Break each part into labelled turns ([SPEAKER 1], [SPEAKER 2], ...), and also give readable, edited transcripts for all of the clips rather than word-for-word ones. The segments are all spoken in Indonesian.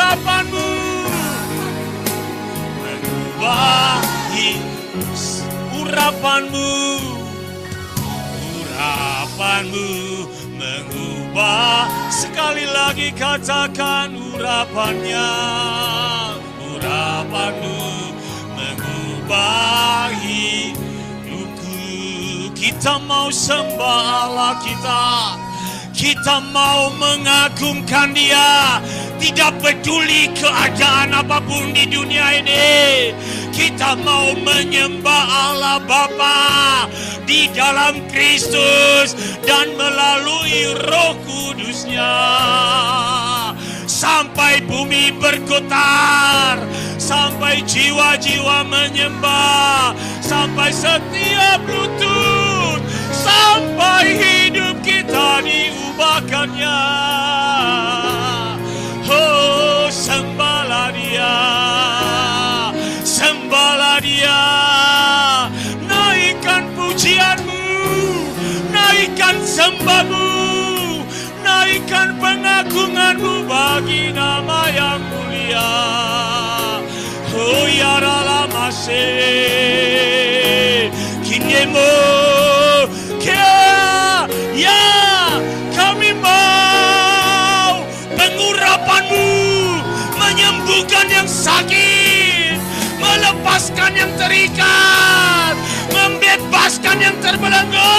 [SPEAKER 1] urapanmu mengubah urapanmu mengubah. Sekali lagi katakan urapannya, urapanmu mengubah hidupku. Kita mau sembah Allah kita mau mengagungkan Dia, tidak peduli keadaan apapun di dunia ini. Kita mau menyembah Allah Bapa di dalam Kristus dan melalui Roh Kudus-Nya. Sampai bumi bergetar, sampai jiwa-jiwa menyembah, sampai setiap lutut, sampai hidup kita diubahkannya. Oh, sembahlah Dia, sembahlah Dia. Naikkan pujianmu, naikkan sembahmu, naikkan pengagunganmu bagi nama yang mulia. Oh ya ralamase kinemo kia ya, kami mau pengurapanmu menyembuhkan yang sakit, melepaskan yang terikat, membebaskan yang terbelenggu.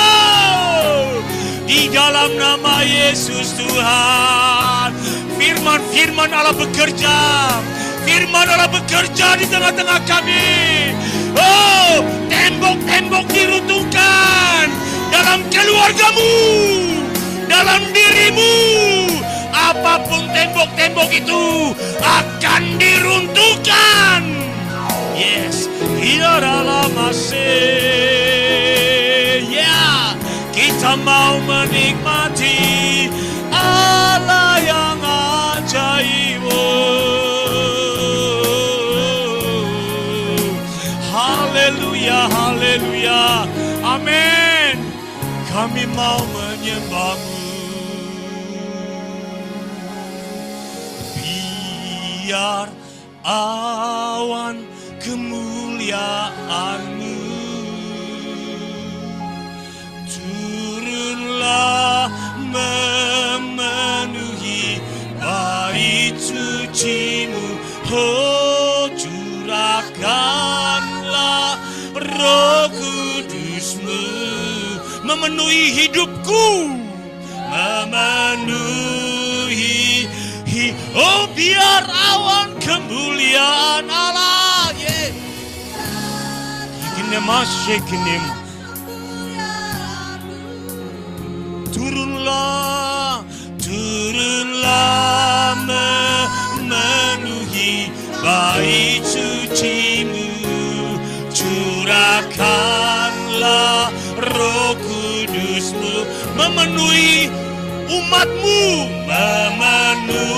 [SPEAKER 1] Di dalam nama Yesus Tuhan, firman Allah bekerja, firman Allah bekerja di tengah-tengah kami. Oh, tembok-tembok diruntuhkan dalam keluargamu, dalam dirimu. Apapun tembok-tembok itu akan diruntuhkan. Yes, hidarlah masih. Ya, kita mau menikmati Allah yang ajaib. Haleluya, haleluya, amin. Kami mau menyembahmu. Biar awan kemuliaan-Mu turunlah memenuhi bait suci-Mu. Oh, curahkanlah Roh Kudus-Mu memenuhi hidupku, memenuhi oh, biar awan kemuliaan Allah. Yeah. Turunlah, turunlah memenuhi bait suci-Mu. Curahkanlah Roh Kudus-Mu memenuhi umat-Mu, memenuhi.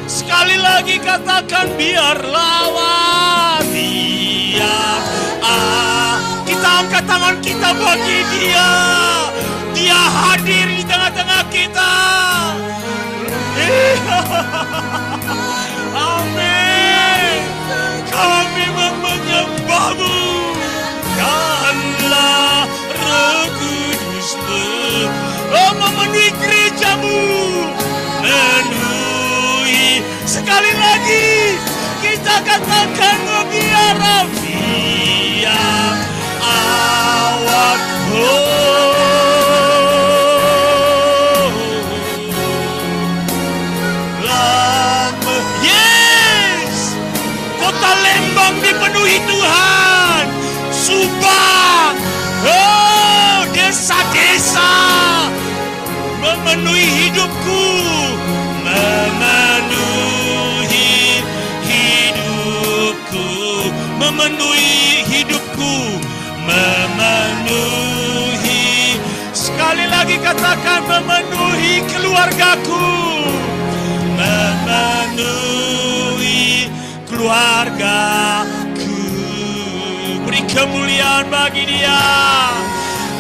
[SPEAKER 1] Sekali lagi katakan biarlah awan, biar kita angkat tangan kita bagi Dia. Dia hadir di tengah-tengah kita. Amin. Kami menyembah-Mu. Kanlah Roh Kudus-Mu memenuhi gereja-Mu, memenuhi. Sekali lagi kita katakan biar awan yes, kota Lembang dipenuhi Tuhan. Subang, oh, desa-desa memenuhi hidupku, memenuhi hidupku, memenuhi hidupku, memenuhi. Sekali lagi katakan memenuhi keluargaku, memenuhi keluargaku. Beri kemuliaan bagi Dia,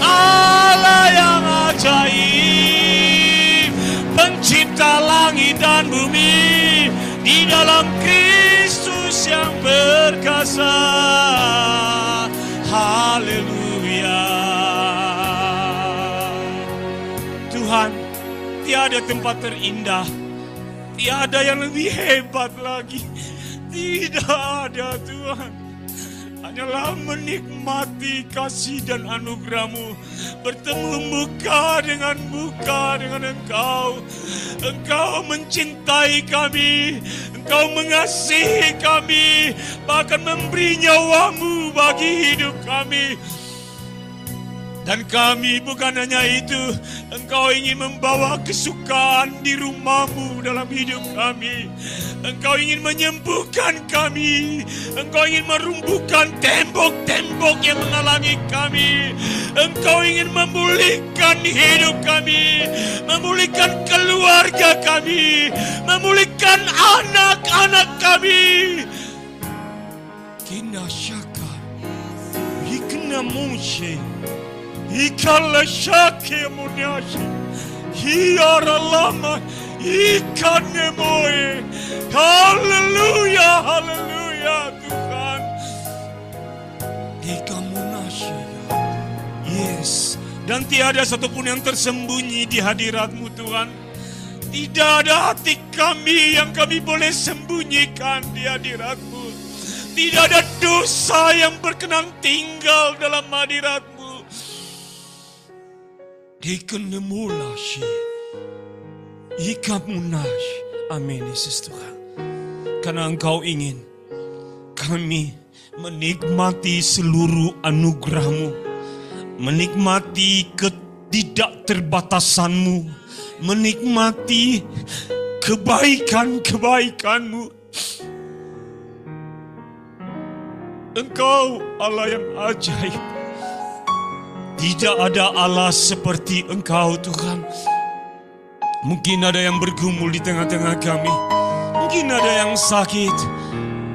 [SPEAKER 1] Allah yang ajaib, pencipta pencipta langit dan bumi, di dalam Kristus yang perkasa. Haleluya. Tuhan, tiada tempat terindah, tiada yang lebih hebat lagi. Tidak ada Tuhan. Hanyalah menikmati kasih dan anugerah-Mu, bertemu muka dengan Engkau. Engkau mencintai kami, Engkau mengasihi kami, bahkan memberi nyawa-Mu bagi hidup kami. Dan kami bukan hanya itu, Engkau ingin membawa kesukaan di rumah-Mu dalam hidup kami. Engkau ingin menyembuhkan kami. Engkau ingin merumbuhkan tembok-tembok yang menghalangi kami. Engkau ingin memulihkan hidup kami, memulihkan keluarga kami, memulihkan anak-anak kami. Kina syaka, hikna mushe. Ikala shake munyashi, hiara lama, ikane moe. Haleluya, haleluya Tuhan. Ikamunashi, yes. Dan tiada satupun yang tersembunyi di hadirat-Mu Tuhan. Tidak ada hati kami yang kami boleh sembunyikan di hadirat-Mu. Tidak ada dosa yang berkenan tinggal dalam hadirat-Mu. Dikenemulashi, ikamunashi. Amin Yesus Tuhan. Karena Engkau ingin kami menikmati seluruh anugerah-Mu, menikmati ketidakterbatasan-Mu, menikmati kebaikan-kebaikan-Mu. Engkau Allah yang ajaib. Tidak ada Allah seperti Engkau Tuhan. Mungkin ada yang bergumul di tengah-tengah kami. Mungkin ada yang sakit.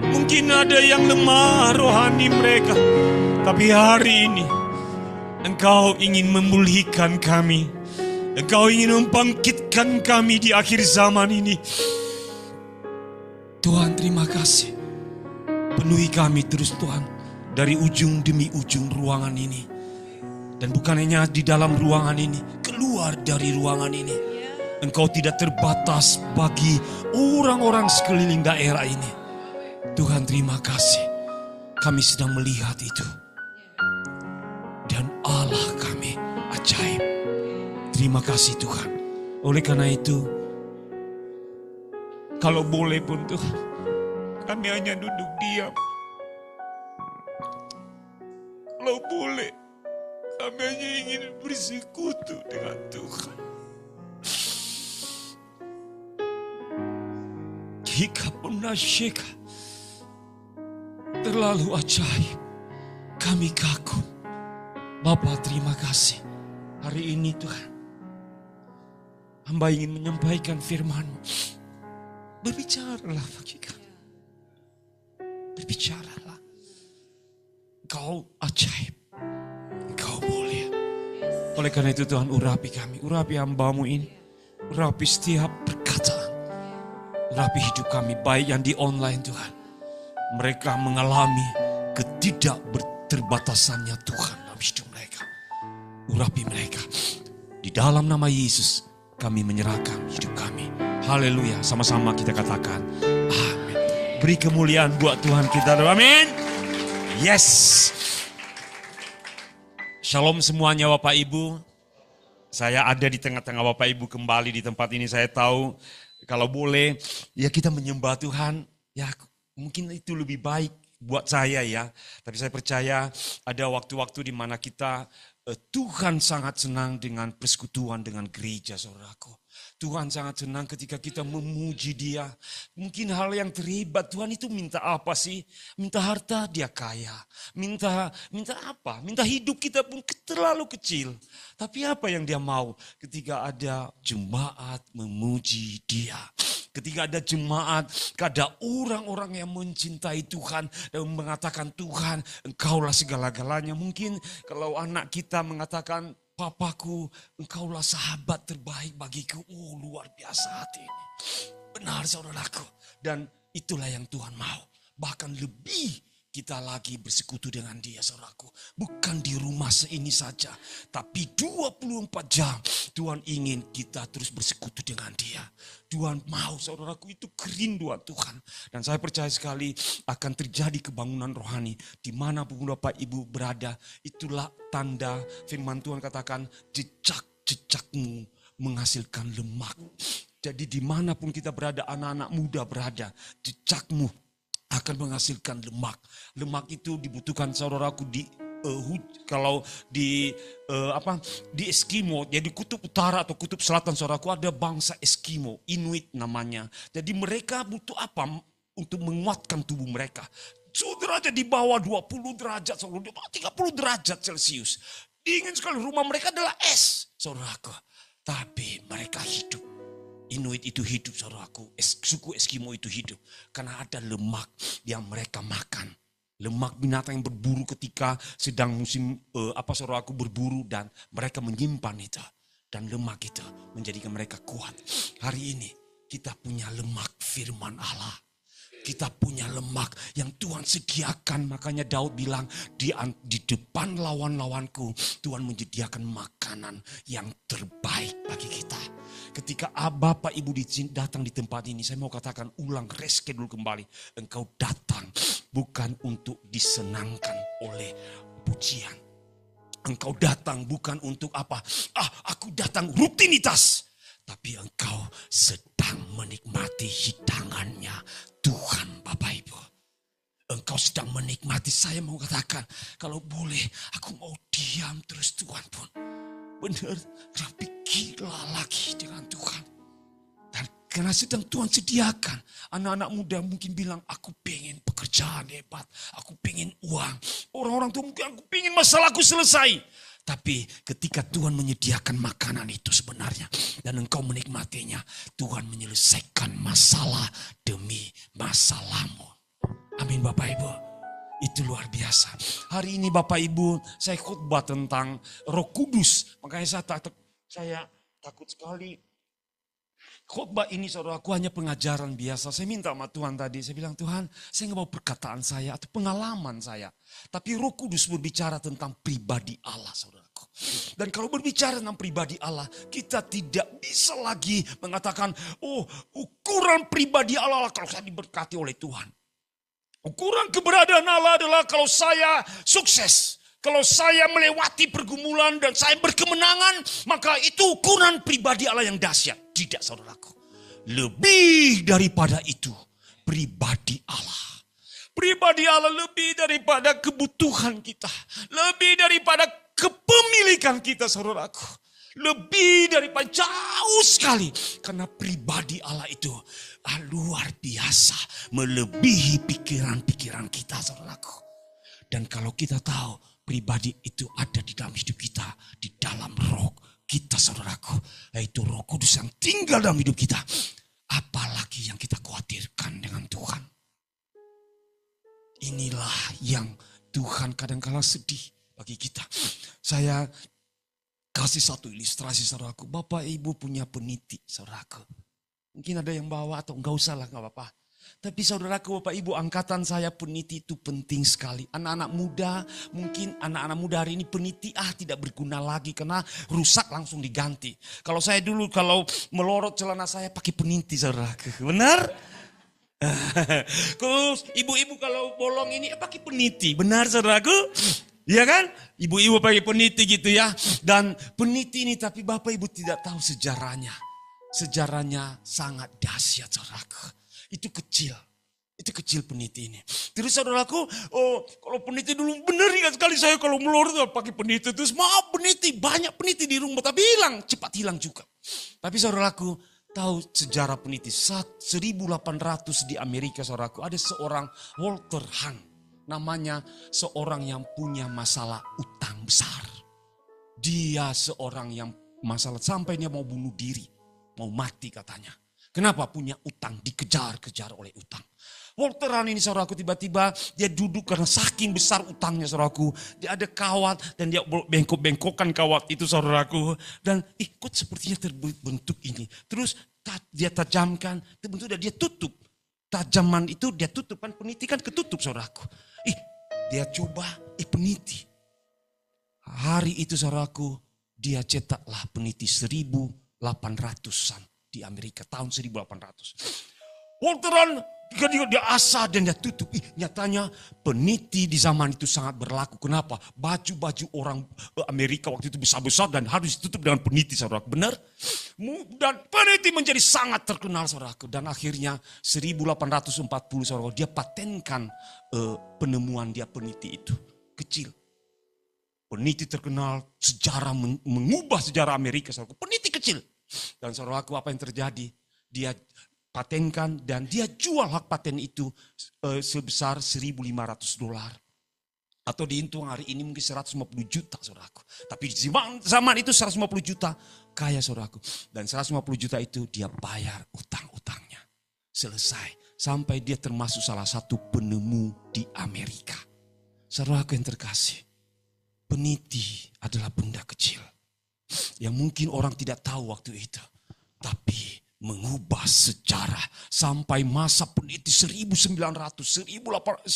[SPEAKER 1] Mungkin ada yang lemah rohani mereka. Tapi hari ini Engkau ingin memulihkan kami. Engkau ingin membangkitkan kami di akhir zaman ini. Tuhan, terima kasih. Penuhi kami terus Tuhan, dari ujung demi ujung ruangan ini. Dan bukan hanya di dalam ruangan ini, keluar dari ruangan ini. Engkau tidak terbatas bagi orang-orang sekeliling daerah ini. Tuhan, terima kasih. Kami sedang melihat itu. Dan Allah kami ajaib. Terima kasih Tuhan. Oleh karena itu, kalau boleh pun Tuhan, kami hanya duduk diam. Kalau boleh, kami hanya ingin bersekutu dengan Tuhan. Jika penasyik terlalu ajaib, kami kagum. Bapa, terima kasih. Hari ini Tuhan, hamba ingin menyampaikan firman-Mu. Berbicaralah bagi kami. Berbicaralah. Engkau ajaib. Engkau mulia. Oleh karena itu Tuhan, urapi kami. Urapi hamba-Mu ini. Urapi setiap perkataan. Urapi hidup kami, baik yang di online Tuhan. Mereka mengalami ketidakterbatasannya Tuhan dalam hidup mereka. Urapi mereka. Di dalam nama Yesus kami menyerahkan hidup kami. Haleluya. Sama-sama kita katakan amin. Beri kemuliaan buat Tuhan kita. Amin. Yes. Shalom semuanya Bapak Ibu. Saya ada di tengah-tengah Bapak Ibu kembali di tempat ini. Saya tahu kalau boleh ya kita menyembah Tuhan. Ya mungkin itu lebih baik buat saya ya. Tapi saya percaya ada waktu-waktu di mana kita Tuhan sangat senang dengan persekutuan dengan gereja, saudaraku. Tuhan sangat senang ketika kita memuji Dia. Mungkin hal yang terhebat, Tuhan itu minta apa sih? Minta harta, Dia kaya. Minta apa? Minta hidup kita pun terlalu kecil. Tapi apa yang Dia mau? Ketika ada jemaat memuji Dia. Ketika ada jemaat, ada orang-orang yang mencintai Tuhan dan mengatakan Tuhan, Engkaulah segala-galanya. Mungkin kalau anak kita mengatakan, Papaku, engkaulah sahabat terbaik bagiku. Oh, luar biasa hati ini. Benar saudaraku. Dan itulah yang Tuhan mau. Bahkan lebih kita lagi bersekutu dengan dia saudaraku. Bukan di rumah seini saja. Tapi 24 jam Tuhan ingin kita terus bersekutu dengan dia. Tuhan mau saudaraku, itu kerinduan Tuhan. Dan saya percaya sekali akan terjadi kebangunan rohani. Dimanapun Bapak Ibu berada, itulah tanda firman Tuhan katakan jejak-jejakmu menghasilkan lemak. Jadi dimanapun kita berada, anak-anak muda berada, jejakmu akan menghasilkan lemak. Lemak itu dibutuhkan saudaraku kalau di Eskimo, jadi kutub utara atau kutub selatan saudaraku ada bangsa Eskimo, Inuit namanya. Jadi mereka butuh apa untuk menguatkan tubuh mereka? Suhu derajat di bawah 20 derajat, 30 derajat Celcius. Dingin sekali, rumah mereka adalah es saudaraku. Tapi mereka hidup. Inuit itu hidup saudaraku, suku Eskimo itu hidup. Karena ada lemak yang mereka makan. Lemak binatang yang berburu ketika sedang musim saudaraku berburu, dan mereka menyimpan itu. Dan lemak itu menjadikan mereka kuat. Hari ini kita punya lemak firman Allah. Kita punya lemak yang Tuhan sediakan. Makanya Daud bilang, di depan lawan-lawanku Tuhan menyediakan makanan yang terbaik bagi kita. Ketika Bapak Ibu datang di tempat ini, saya mau katakan ulang, reschedule kembali. Engkau datang bukan untuk disenangkan oleh pujian. Engkau datang bukan untuk apa? Aku datang rutinitas. Tapi engkau sedang menikmati hidangannya Tuhan Bapak Ibu. Engkau sedang menikmati, saya mau katakan, kalau boleh aku mau diam terus Tuhan pun. Benar, tapi gila lagi dengan Tuhan. Dan karena sedang Tuhan sediakan. Anak-anak muda mungkin bilang, aku pengen pekerjaan hebat, aku pengen uang. Orang-orang tua mungkin, aku pengen masalahku selesai. Tapi ketika Tuhan menyediakan makanan itu sebenarnya, dan engkau menikmatinya, Tuhan menyelesaikan masalah demi masalahmu. Amin Bapak Ibu. Itu luar biasa. Hari ini Bapak Ibu, saya khotbah tentang Roh Kudus. Makanya saya takut sekali. Khotbah ini saudaraku hanya pengajaran biasa. Saya minta sama Tuhan tadi, saya bilang, Tuhan, saya nggak mau perkataan saya atau pengalaman saya. Tapi Roh Kudus berbicara tentang pribadi Allah saudaraku. Dan kalau berbicara tentang pribadi Allah, kita tidak bisa lagi mengatakan, ukuran pribadi Allah kalau saya diberkati oleh Tuhan. Ukuran keberadaan Allah adalah kalau saya sukses. Kalau saya melewati pergumulan dan saya berkemenangan, maka itu ukuran pribadi Allah yang dahsyat. Tidak saudaraku. Lebih daripada itu, pribadi Allah. Pribadi Allah lebih daripada kebutuhan kita. Lebih daripada kepemilikan kita saudaraku. Lebih daripada jauh sekali. Karena pribadi Allah itu luar biasa. Melebihi pikiran-pikiran kita saudaraku. Dan kalau kita tahu pribadi itu ada di dalam hidup kita, di dalam roh kita saudaraku, yaitu Roh Kudus yang tinggal dalam hidup kita. Apalagi yang kita khawatirkan dengan Tuhan. Inilah yang Tuhan kadang-kala sedih bagi kita. Saya kasih satu ilustrasi saudaraku. Bapak Ibu punya peniti saudaraku. Mungkin ada yang bawa atau enggak usah lah, enggak apa-apa. Tapi saudaraku, Bapak Ibu, angkatan saya peniti itu penting sekali. Anak-anak muda, mungkin anak-anak muda hari ini peniti tidak berguna lagi karena rusak langsung diganti. Kalau saya dulu kalau melorot celana saya pakai peniti saudaraku. Benar? Terus ibu-ibu kalau bolong ini pakai peniti. Benar saudaraku? Iya kan? Ibu-ibu pakai peniti gitu ya. Dan peniti ini tapi Bapak Ibu tidak tahu sejarahnya. Sejarahnya sangat dahsyat saudaraku. Itu kecil peniti ini. Terus saudaraku, kalau peniti dulu benar ingat sekali saya kalau melorot pakai peniti. Terus maaf peniti, banyak peniti di rumah tapi cepat hilang juga. Tapi saudaraku, tahu sejarah peniti 1800 di Amerika saudaraku, ada seorang Walter Hunt. Namanya seorang yang punya masalah utang besar. Dia seorang yang masalah sampai dia mau bunuh diri, mau mati katanya. Kenapa? Punya utang, dikejar-kejar oleh utang. Walter Hahn ini saudaraku tiba-tiba dia duduk karena saking besar utangnya saudaraku. Dia ada kawat dan dia bengkok-bengkokkan kawat itu saudaraku. Dan ikut sepertinya terbentuk ini. Terus dia tajamkan, terbentuk dan dia tutup. Tajaman itu dia tutup, kan peniti kan ketutup saudaraku. Dia coba, peniti. Hari itu saudaraku, dia cetaklah peniti 1800-an di Amerika, tahun 1800. Walter Hahn, dia asah dan dia tutup. Nyatanya peniti di zaman itu sangat berlaku. Kenapa? Baju-baju orang Amerika waktu itu besar-besar dan harus ditutup dengan peniti, saudaraku. Benar? Dan peniti menjadi sangat terkenal, saudaraku. Dan akhirnya 1840, saudaraku, dia patenkan penemuan dia peniti itu. Kecil. Peniti terkenal, sejarah mengubah sejarah Amerika, saudaraku. Peniti kecil. Dan saudaraku, apa yang terjadi? Dia patenkan dan dia jual hak paten itu sebesar $1.500. Atau dihitung hari ini mungkin 150 juta, saudaraku. Tapi di zaman itu 150 juta kaya, saudaraku. Dan 150 juta itu dia bayar utang-utangnya. Selesai. Sampai dia termasuk salah satu penemu di Amerika. Saudaraku yang terkasih. Peniti adalah benda kecil. Yang mungkin orang tidak tahu waktu itu. Tapi mengubah sejarah sampai masa peniti 1900, 1800,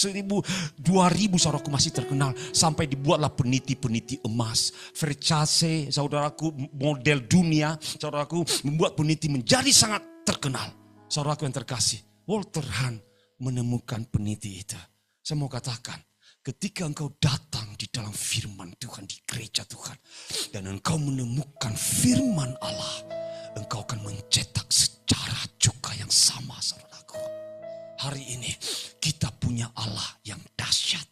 [SPEAKER 1] 2000 saudaraku masih terkenal. Sampai dibuatlah peniti-peniti emas. Versace saudaraku model dunia saudaraku membuat peniti menjadi sangat terkenal. Saudaraku yang terkasih, Walter Hahn menemukan peniti itu. Saya mau katakan, ketika engkau datang di dalam firman Tuhan di gereja Tuhan dan engkau menemukan firman Allah, engkau akan mencetak sejarah juga yang sama, saudaraku. Hari ini kita punya Allah yang dahsyat.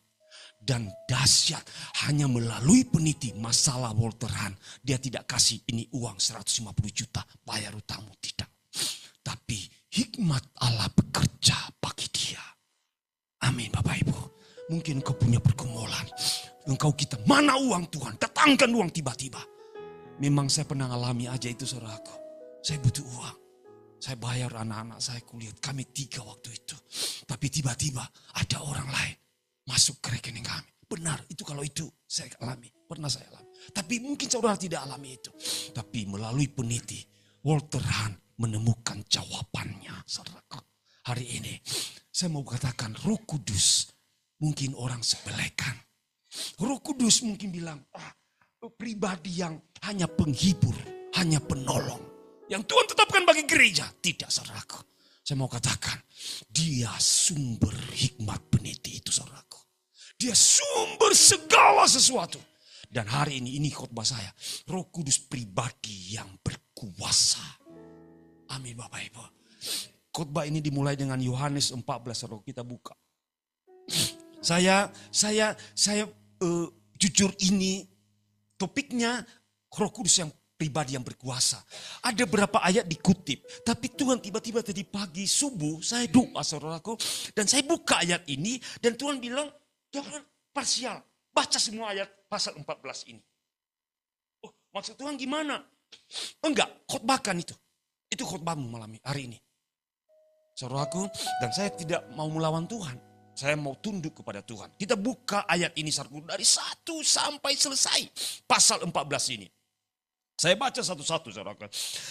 [SPEAKER 1] Dan dahsyat hanya melalui peniti. Masalah Walter Hahn, dia tidak kasih ini uang 150 juta, bayar utangmu, tidak. Tapi hikmat Allah bekerja bagi dia. Amin Bapak Ibu. Mungkin engkau punya pergumulan. Engkau kita, mana uang Tuhan? Datangkan uang tiba-tiba. Memang saya pernah alami aja itu, saudaraku. Saya butuh uang. Saya bayar anak-anak saya kuliah. Kami 3 waktu itu. Tapi tiba-tiba ada orang lain masuk ke rekening kami. Benar, itu kalau itu saya alami. Pernah saya alami. Tapi mungkin saudara tidak alami itu. Tapi melalui peniti, Walter Hahn menemukan jawabannya, saudaraku. Hari ini saya mau katakan Roh Kudus mungkin orang sepelekan. Roh Kudus mungkin bilang, pribadi yang hanya penghibur, hanya penolong. Yang Tuhan tetapkan bagi gereja. Tidak, saudaraku. Saya mau katakan, dia sumber hikmat peniti itu, saudaraku. Dia sumber segala sesuatu. Dan hari ini khotbah saya. Roh Kudus pribadi yang berkuasa. Amin Bapak Ibu. Khotbah ini dimulai dengan Yohanes 14, saudara, kita buka. Saya jujur ini topiknya Roh Kudus yang pribadi yang berkuasa. Ada berapa ayat dikutip. Tapi Tuhan tiba-tiba tadi pagi subuh saya doa, saudaraku. Dan saya buka ayat ini. Dan Tuhan bilang jangan parsial. Baca semua ayat pasal 14 ini. Oh, maksud Tuhan gimana? Enggak, khotbahkan itu. Itu khotbahmu malam hari ini. Saudaraku, dan saya tidak mau melawan Tuhan. Saya mau tunduk kepada Tuhan. Kita buka ayat ini dari 1 sampai selesai. Pasal 14 ini. Saya baca satu-satu, saudara.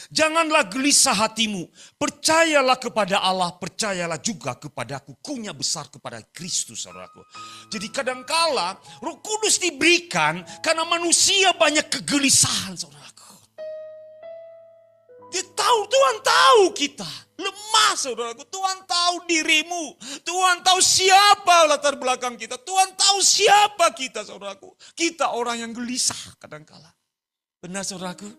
[SPEAKER 1] Janganlah gelisah hatimu. Percayalah kepada Allah, percayalah juga kepadaku. Kunya besar kepada Kristus, saudaraku. Jadi kadangkala Roh Kudus diberikan karena manusia banyak kegelisahan, saudaraku. Tuhan tahu kita lemah, saudaraku. Tuhan tahu dirimu. Tuhan tahu siapa latar belakang kita. Tuhan tahu siapa kita, saudaraku. Kita orang yang gelisah kadangkala. Benar, saudaraku?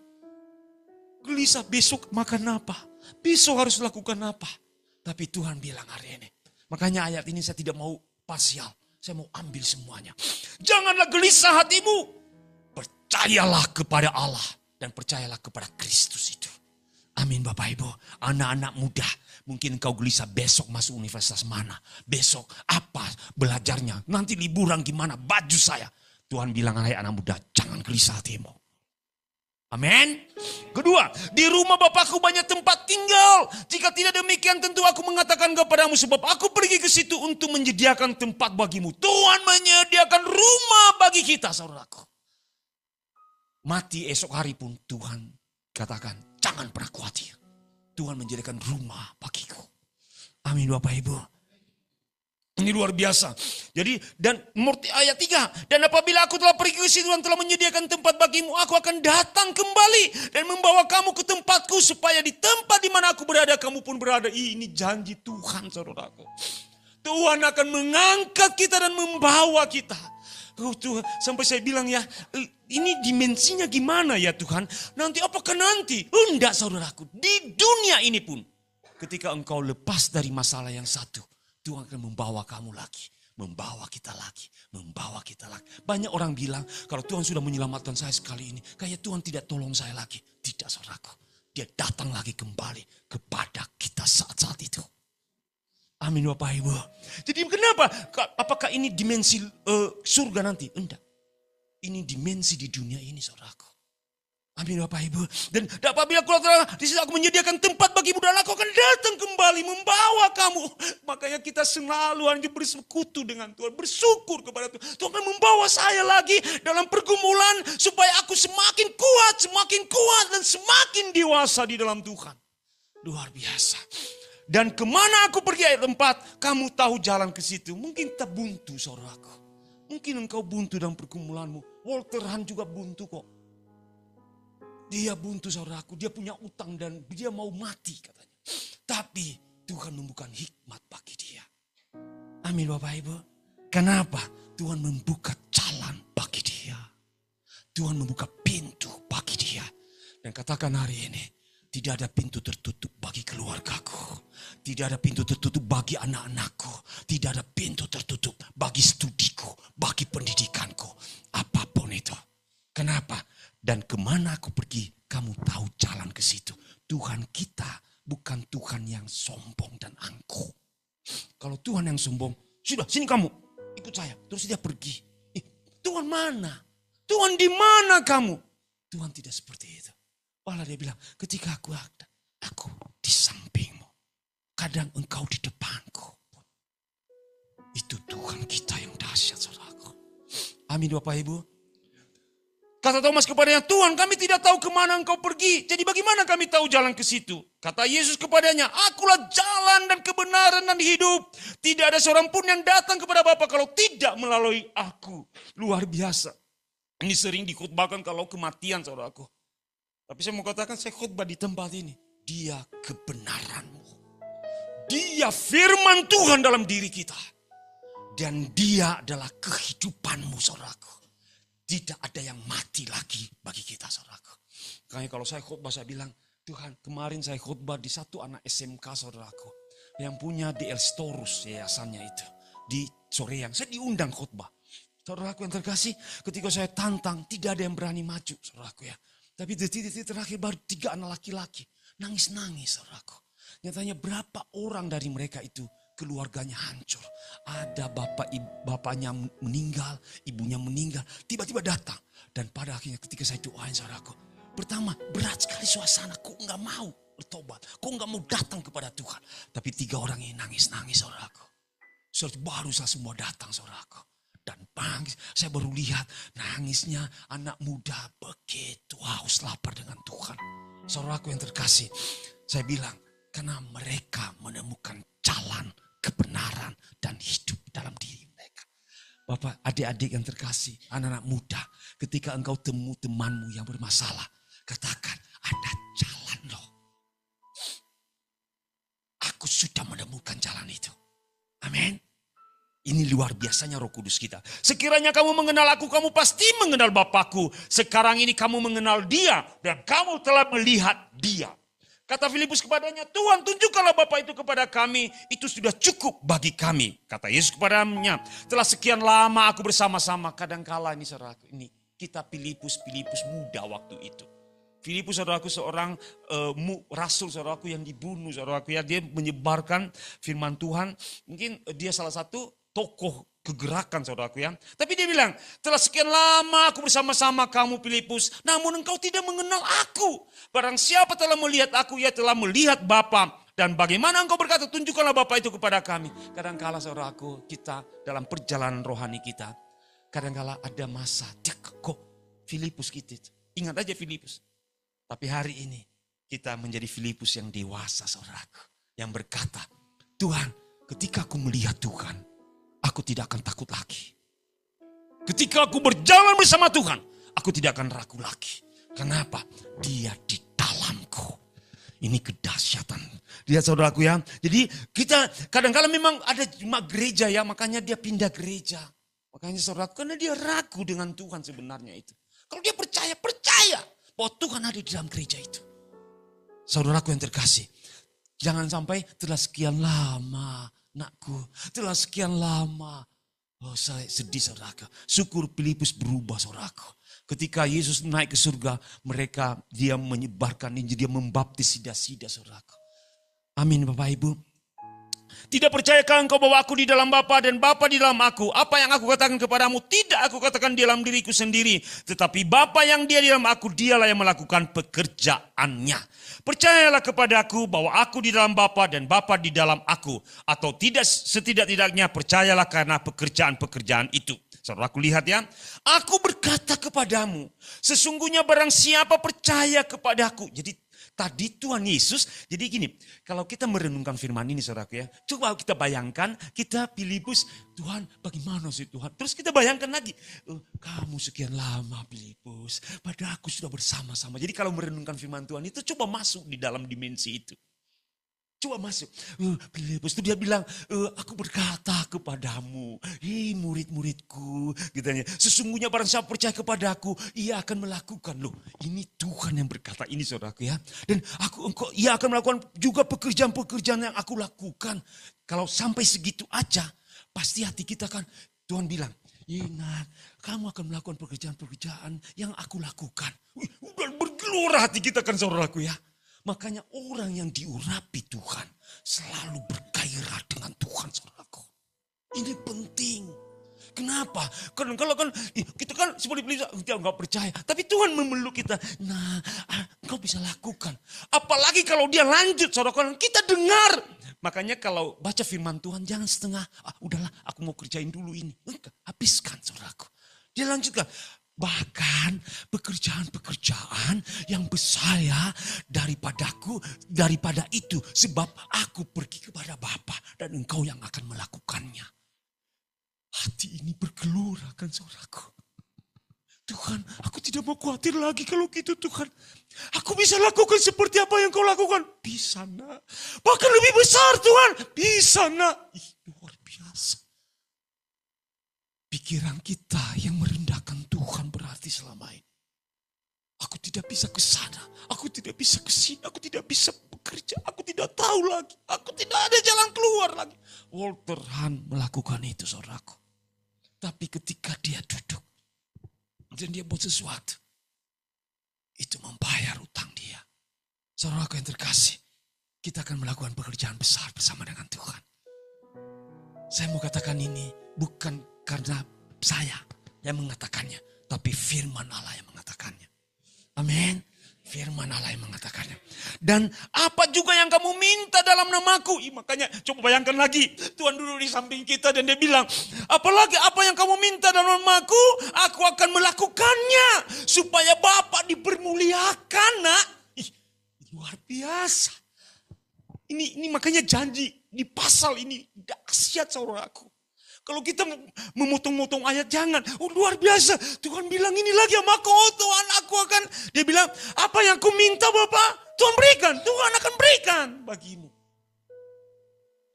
[SPEAKER 1] Gelisah besok makan apa? Besok harus lakukan apa? Tapi Tuhan bilang hari ini. Makanya ayat ini saya tidak mau parsial. Saya mau ambil semuanya. Janganlah gelisah hatimu. Percayalah kepada Allah. Dan percayalah kepada Kristus itu. Amin Bapak Ibu. Anak-anak muda. Mungkin engkau gelisah besok masuk universitas mana. Besok apa belajarnya. Nanti liburan gimana. Baju saya. Tuhan bilang, hai anak muda, jangan gelisah hatimu. Amin. Kedua, di rumah Bapakku banyak tempat tinggal. Jika tidak demikian tentu aku mengatakan kepadamu, sebab aku pergi ke situ untuk menyediakan tempat bagimu. Tuhan menyediakan rumah bagi kita, saudaraku. Mati esok hari pun Tuhan katakan, jangan pernah khawatir. Tuhan menyediakan rumah bagiku. Amin Bapak Ibu. Ini luar biasa. Jadi dan ayat 3. Dan apabila aku telah pergi ke situ dan telah menyediakan tempat bagimu, aku akan datang kembali dan membawa kamu ke tempatku, supaya di tempat di mana aku berada kamu pun berada. Ini janji Tuhan, saudaraku. Tuhan akan mengangkat kita dan membawa kita. Tuhan, sampai saya bilang ya, ini dimensinya gimana ya Tuhan? Nanti apakah nanti? Enggak saudaraku, di dunia ini pun ketika engkau lepas dari masalah yang satu, Tuhan akan membawa kamu lagi, membawa kita lagi, membawa kita lagi. Banyak orang bilang, kalau Tuhan sudah menyelamatkan saya sekali ini, kayak Tuhan tidak tolong saya lagi. Tidak saudaraku, dia datang lagi kembali kepada kita saat-saat itu. Amin Bapak Ibu. Jadi kenapa? Apakah ini dimensi surga nanti? Enggak. Ini dimensi di dunia ini saudaraku. Amin Bapak Ibu. Dan apabila di situ aku menyediakan tempat bagimu dan aku akan datang kembali membawa kamu. Makanya kita selalu hanya bersekutu dengan Tuhan. Bersyukur kepada Tuhan. Tuhan akan membawa saya lagi dalam pergumulan supaya aku semakin kuat dan semakin dewasa di dalam Tuhan. Luar biasa. Dan kemana aku pergi ayat 4, kamu tahu jalan ke situ. Mungkin kita buntu saudaraku. Mungkin engkau buntu dalam pergumulanmu. Walter Han juga buntu kok. Dia buntu saudaraku, dia punya utang dan dia mau mati katanya. Tapi Tuhan membuka hikmat bagi dia. Amin Bapak Ibu. Kenapa? Tuhan membuka jalan bagi dia. Tuhan membuka pintu bagi dia. Dan katakan hari ini, tidak ada pintu tertutup bagi keluargaku. Tidak ada pintu tertutup bagi anak-anakku. Tidak ada pintu tertutup bagi studiku, bagi pendidikanku. Apapun itu. Kenapa? Dan kemana aku pergi, kamu tahu jalan ke situ. Tuhan kita bukan Tuhan yang sombong dan angkuh. Kalau Tuhan yang sombong, sudah sini kamu, ikut saya. Terus dia pergi. Tuhan mana? Tuhan di mana kamu? Tuhan tidak seperti itu. Malah dia bilang, ketika aku ada, aku di sampingmu. Kadang engkau di depanku. Itu Tuhan kita yang dahsyat, saudaraku. Amin Bapak Ibu. Kata Thomas kepadanya, Tuhan kami tidak tahu kemana engkau pergi. Jadi bagaimana kami tahu jalan ke situ? Kata Yesus kepadanya, akulah jalan dan kebenaran dan hidup. Tidak ada seorang pun yang datang kepada Bapa kalau tidak melalui aku. Luar biasa. Ini sering dikhotbahkan kalau kematian saudaraku. Tapi saya mau katakan saya khotbah di tempat ini. Dia kebenaranmu. Dia firman Tuhan dalam diri kita. Dan dia adalah kehidupanmu saudaraku. Tidak ada yang mati lagi bagi kita saudaraku. Makanya kalau saya khotbah saya bilang, Tuhan kemarin saya khotbah di satu anak SMK saudaraku. Yang punya DL Storus yayasannya itu. Di Soreang, saya diundang khotbah. Saudaraku yang terkasih, ketika saya tantang tidak ada yang berani maju saudaraku ya. Tapi detik-detik terakhir baru 3 anak laki-laki. Nangis-nangis saudaraku. Nyatanya berapa orang dari mereka itu keluarganya hancur. Ada bapaknya meninggal, ibunya meninggal. Tiba-tiba datang. Dan pada akhirnya ketika saya doain saudaraku. Pertama berat sekali suasana. Kok enggak mau bertobat. Kok enggak mau datang kepada Tuhan. Tapi 3 orang ini nangis-nangis saudaraku. Saudara baru saya semua datang saudaraku. Dan nangis, saya baru lihat nangisnya anak muda begitu haus lapar dengan Tuhan. Saudaraku yang terkasih, saya bilang karena mereka menemukan jalan kebenaran dan hidup dalam diri mereka. Bapak, adik-adik yang terkasih, anak-anak muda, ketika engkau temu temanmu yang bermasalah, katakan ada jalan loh. Aku sudah menemukan jalan itu. Amin. Ini luar biasanya Roh Kudus kita. Sekiranya kamu mengenal aku, kamu pasti mengenal Bapakku. Sekarang ini kamu mengenal dia dan kamu telah melihat dia. Kata Filipus kepadanya, Tuhan tunjukkanlah Bapa itu kepada kami, itu sudah cukup bagi kami. Kata Yesus kepadanya, telah sekian lama aku bersama-sama. Kadangkala ini saudaraku, ini kita Filipus muda waktu itu. Filipus saudaraku seorang rasul saudaraku yang dibunuh saudaraku ya. Dia menyebarkan firman Tuhan. Mungkin dia salah satu tokoh kegerakan saudaraku ya. Tapi dia bilang, telah sekian lama aku bersama-sama kamu Filipus, namun engkau tidak mengenal aku. Barang siapa telah melihat aku, ia telah melihat Bapa. Dan bagaimana engkau berkata, tunjukkanlah Bapa itu kepada kami. Kadangkala saudaraku, kita dalam perjalanan rohani kita, kadangkala ada masa, kok Filipus kita, ingat aja Filipus. Tapi hari ini, kita menjadi Filipus yang dewasa saudaraku. Yang berkata, Tuhan, ketika aku melihat Tuhan, aku tidak akan takut lagi. Ketika aku berjalan bersama Tuhan, aku tidak akan ragu lagi. Kenapa? Dia di dalamku. Ini kedahsyatan. Lihat saudaraku ya. Jadi kita kadang-kadang memang ada cuma gereja ya. Makanya dia pindah gereja. Makanya saudaraku, karena dia ragu dengan Tuhan sebenarnya itu. Kalau dia percaya bahwa Tuhan ada di dalam gereja itu. Saudaraku yang terkasih. Jangan sampai telah sekian lama. Nakku, telah sekian lama. Oh saya sedih saudaraku. Syukur Filipus berubah saudaraku. Ketika Yesus naik ke surga, dia menyebarkan Injil, dia membaptis sida-sida saudaraku. Amin Bapak Ibu. Tidak percayakah engkau bahwa aku di dalam Bapa dan Bapa di dalam aku? Apa yang aku katakan kepadamu tidak aku katakan di dalam diriku sendiri. Tetapi Bapa yang dia di dalam aku, dialah yang melakukan pekerjaannya. Percayalah kepadaku bahwa aku di dalam Bapa dan Bapa di dalam aku. Atau tidak setidak-tidaknya percayalah karena pekerjaan-pekerjaan itu. Saudaraku lihat ya, aku berkata kepadamu, sesungguhnya barang siapa percaya kepadaku. Jadi tadi Tuhan Yesus, jadi gini, kalau kita merenungkan firman ini saudaraku ya, coba kita bayangkan, kita Filipus, Tuhan bagaimana sih Tuhan? Terus kita bayangkan lagi, kamu sekian lama Filipus, pada aku sudah bersama-sama. Jadi kalau merenungkan firman Tuhan itu coba masuk di dalam dimensi itu. Coba masuk. Filipus itu dia bilang, aku berkata kepadamu, murid-muridku. Gitu, sesungguhnya barang siapa percaya kepadaku, ia akan melakukan. Loh, ini Tuhan yang berkata ini saudaraku ya. Dan ia akan melakukan juga pekerjaan-pekerjaan yang aku lakukan. Kalau sampai segitu aja, pasti hati kita kan, Tuhan bilang, ingat, kamu akan melakukan pekerjaan-pekerjaan yang aku lakukan. Udah bergelora hati kita kan saudaraku ya. Makanya orang yang diurapi Tuhan selalu bergairah dengan Tuhan saudaraku. Ini penting. Kenapa? Karena kalau kan kita kan seperti kita nggak percaya, tapi Tuhan memeluk kita. Nah, engkau bisa lakukan. Apalagi kalau dia lanjut saudaraku, kita dengar. Makanya kalau baca firman Tuhan jangan setengah. Udahlah, aku mau kerjain dulu ini. Habiskan saudaraku. Dia lanjutkan. Bahkan pekerjaan-pekerjaan yang besar daripada itu. Sebab aku pergi kepada Bapa dan engkau yang akan melakukannya. Hati ini bergelora kan saudaraku. Tuhan, aku tidak mau khawatir lagi kalau gitu Tuhan. Aku bisa lakukan seperti apa yang kau lakukan. Bisa nak. Bahkan lebih besar Tuhan. Bisa nak. Luar biasa. Pikiran kita yang merendahkan Tuhan berarti selama ini. Aku tidak bisa ke sana, aku tidak bisa ke sini, aku tidak bisa bekerja, aku tidak tahu lagi, aku tidak ada jalan keluar lagi. Walter Hahn melakukan itu saudaraku. Tapi ketika dia duduk dan dia buat sesuatu, itu membayar utang dia. Saudaraku yang terkasih, kita akan melakukan pekerjaan besar bersama dengan Tuhan. Saya mau katakan ini bukan karena saya yang mengatakannya, tapi firman Allah yang mengatakannya. Amin. Firman Allah yang mengatakannya. Dan apa juga yang kamu minta dalam namaku. Makanya coba bayangkan lagi. Tuhan duduk di samping kita dan dia bilang. Apalagi apa yang kamu minta dalam namaku. Aku akan melakukannya. Supaya Bapa dipermuliakan nak. Luar biasa. Ini makanya janji. Di pasal ini dahsyat saudaraku. Kalau kita memotong-motong ayat jangan. Luar biasa. Tuhan bilang ini lagi sama aku. Tuhan aku akan. Dia bilang apa yang ku minta Bapak. Tuhan berikan. Tuhan akan berikan bagimu.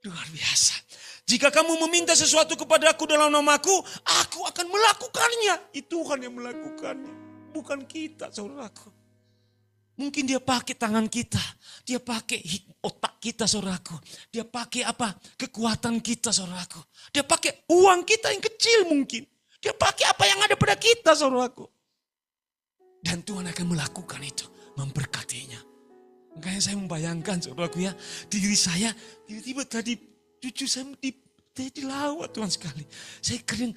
[SPEAKER 1] Luar biasa. Jika kamu meminta sesuatu kepada aku dalam namaku. Aku akan melakukannya. Itu Tuhan yang melakukannya. Bukan kita saudaraku. Mungkin dia pakai tangan kita. Dia pakai otak kita saudaraku. Dia pakai apa? Kekuatan kita saudaraku. Dia pakai uang kita yang kecil mungkin. Dia pakai apa yang ada pada kita saudaraku. Dan Tuhan akan melakukan itu. Memberkatinya. Makanya saya membayangkan saudaraku ya. Diri saya tiba-tiba tadi cucu saya Tadi lawat Tuhan sekali. Saya kering,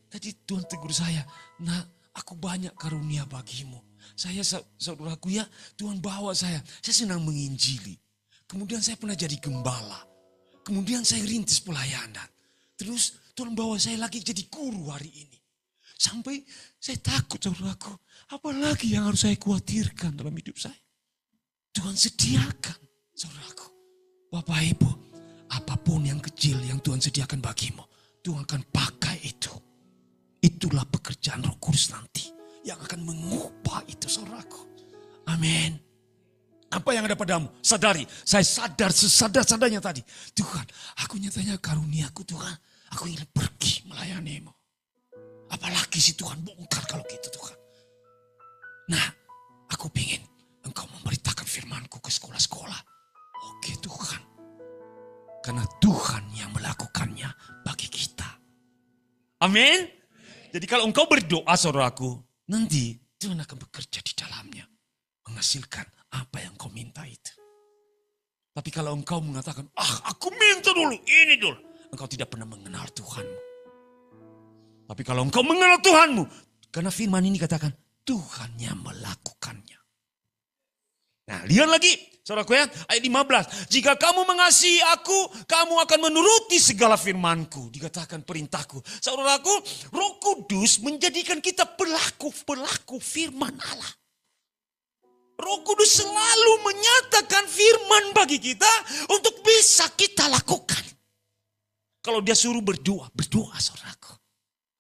[SPEAKER 1] tadi Tuhan tegur saya. Nah, aku banyak karunia bagimu. Saya saudaraku ya, Tuhan bawa saya. Saya senang menginjili. Kemudian saya pernah jadi gembala. Kemudian saya rintis pelayanan. Terus Tuhan bawa saya lagi jadi guru hari ini. Sampai saya takut saudaraku. Apalagi yang harus saya khawatirkan dalam hidup saya. Tuhan sediakan saudaraku. Bapak Ibu, apapun yang kecil yang Tuhan sediakan bagimu. Tuhan akan pakai itu. Itulah pekerjaan Roh Kudus nanti. Yang akan mengubah itu saudaraku. Amin. Apa yang ada padamu? Sadari. Saya sadar sesadar-sadarnya tadi. Tuhan, aku nyatanya karuniaku Tuhan. Aku ingin pergi melayanimu. Apalagi si Tuhan bongkar kalau gitu Tuhan. Nah, aku ingin Engkau memberitakan firman-Ku ke sekolah-sekolah. Oke Tuhan. Karena Tuhan yang melakukannya bagi kita. Amin. Jadi kalau engkau berdoa saudaraku, nanti Tuhan akan bekerja di dalamnya. Menghasilkan apa yang kau minta itu. Tapi kalau engkau mengatakan, aku minta dulu, ini dulu. Engkau tidak pernah mengenal Tuhanmu. Tapi kalau engkau mengenal Tuhanmu, karena firman ini katakan, Tuhan yang melakukannya. Nah, lihat lagi, saudaraku ya, ayat 15. Jika kamu mengasihi aku, kamu akan menuruti segala firmanku. Dikatakan perintahku. Saudaraku, Roh Kudus menjadikan kita pelaku firman Allah. Roh Kudus selalu menyatakan firman bagi kita untuk bisa kita lakukan. Kalau dia suruh berdoa saudaraku.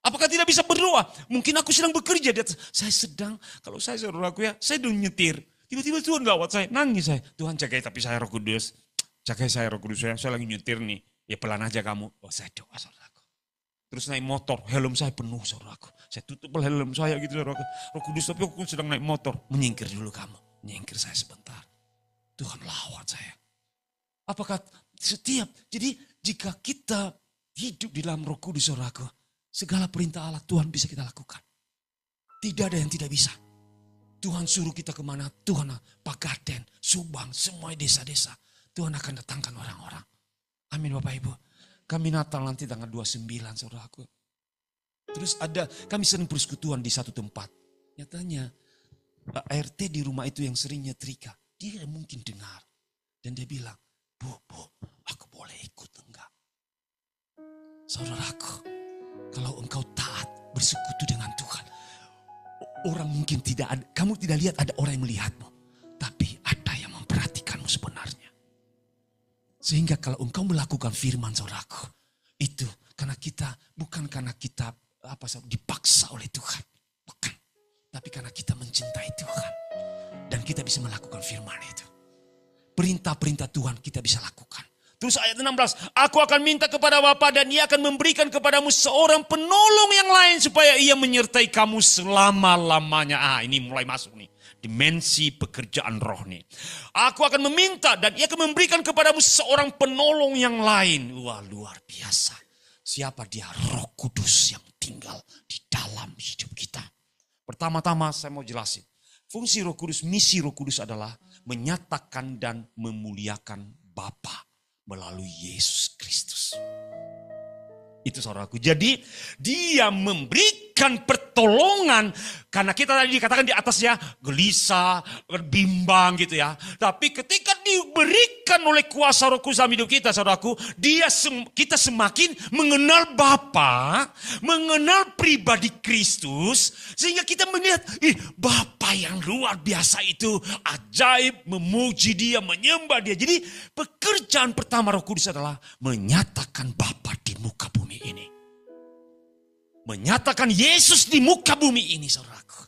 [SPEAKER 1] Apakah tidak bisa berdoa? Mungkin aku sedang bekerja. Saya sedang, kalau saya saudaraku ya, saya sedang nyetir. Tiba-tiba Tuhan gawat saya, nangis saya. Tuhan jagai tapi saya Roh Kudus. Jagai saya Roh Kudus, saya lagi nyetir nih. Ya pelan aja kamu. Saya doa saudaraku. Terus naik motor, helm saya penuh saudaraku. Saya tutup helm saya gitu saudaraku. Roh Kudus tapi aku sedang naik motor. Menyingkir dulu kamu. Menyingkir saya sebentar. Tuhan lawat saya. Apakah setiap, jadi jika kita hidup di dalam Roh Kudus saudaraku. Segala perintah Allah Tuhan bisa kita lakukan. Tidak ada yang tidak bisa. Tuhan suruh kita kemana, Tuhan Pagaden, Subang, semua desa-desa. Tuhan akan datangkan orang-orang. Amin Bapak Ibu. Kami Natal nanti tanggal 29 saudaraku. Terus kami sering persekutuan di satu tempat. Nyatanya ART di rumah itu yang sering nyetrika. Dia mungkin dengar. Dan dia bilang, Bu, aku boleh ikut enggak? Saudaraku, kalau engkau taat bersekutu dengan Tuhan. Orang mungkin tidak ada, kamu tidak lihat ada orang yang melihatmu. Tapi ada yang memperhatikanmu sebenarnya. Sehingga kalau engkau melakukan firman saudaraku. Itu bukan karena kita dipaksa oleh Tuhan. Bukan. Tapi karena kita mencintai Tuhan. Dan kita bisa melakukan firman itu. Perintah-perintah Tuhan kita bisa lakukan. Terus ayat 16, aku akan minta kepada Bapa dan ia akan memberikan kepadamu seorang penolong yang lain supaya ia menyertai kamu selama-lamanya. Ini mulai masuk nih, dimensi pekerjaan roh nih. Aku akan meminta dan ia akan memberikan kepadamu seorang penolong yang lain. Wah, luar biasa. Siapa dia? Roh Kudus yang tinggal di dalam hidup kita. Pertama-tama saya mau jelasin. Fungsi Roh Kudus, misi Roh Kudus adalah menyatakan dan memuliakan Bapa melalui Yesus Kristus. Itu saudaraku. Jadi dia memberikan pertolongan. Karena kita tadi dikatakan di atasnya gelisah, bimbang gitu ya. Tapi ketika diberikan oleh kuasa Roh Kudus dalam hidup kita saudaraku. Kita semakin mengenal Bapa, mengenal pribadi Kristus. Sehingga kita melihat Bapa yang luar biasa itu. Ajaib, memuji dia, menyembah dia. Jadi pekerjaan pertama Roh Kudus adalah menyatakan Bapa di muka bumi ini. Menyatakan Yesus di muka bumi ini, saudaraku.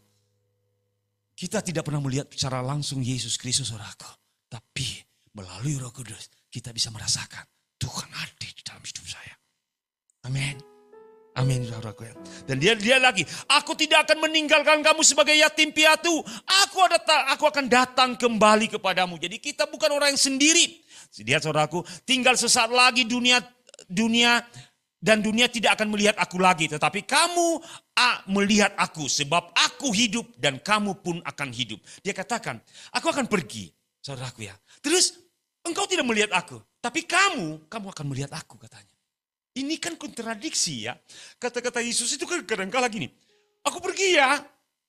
[SPEAKER 1] Kita tidak pernah melihat secara langsung Yesus Kristus, saudaraku. Tapi melalui Roh Kudus kita bisa merasakan Tuhan ada di dalam hidup saya. Amin. Amin, saudaraku. Dan dia lagi, aku tidak akan meninggalkan kamu sebagai yatim piatu. Aku akan datang kembali kepadamu. Jadi kita bukan orang yang sendiri. Lihat saudaraku, tinggal sesaat lagi dunia tidak akan melihat aku lagi. Tetapi kamu melihat aku sebab aku hidup dan kamu pun akan hidup. Dia katakan, aku akan pergi, saudaraku ya. Terus engkau tidak melihat aku, tapi kamu akan melihat aku katanya. ini kan kontradiksi ya. Kata-kata Yesus itu kan kadang-kala gini, aku pergi ya,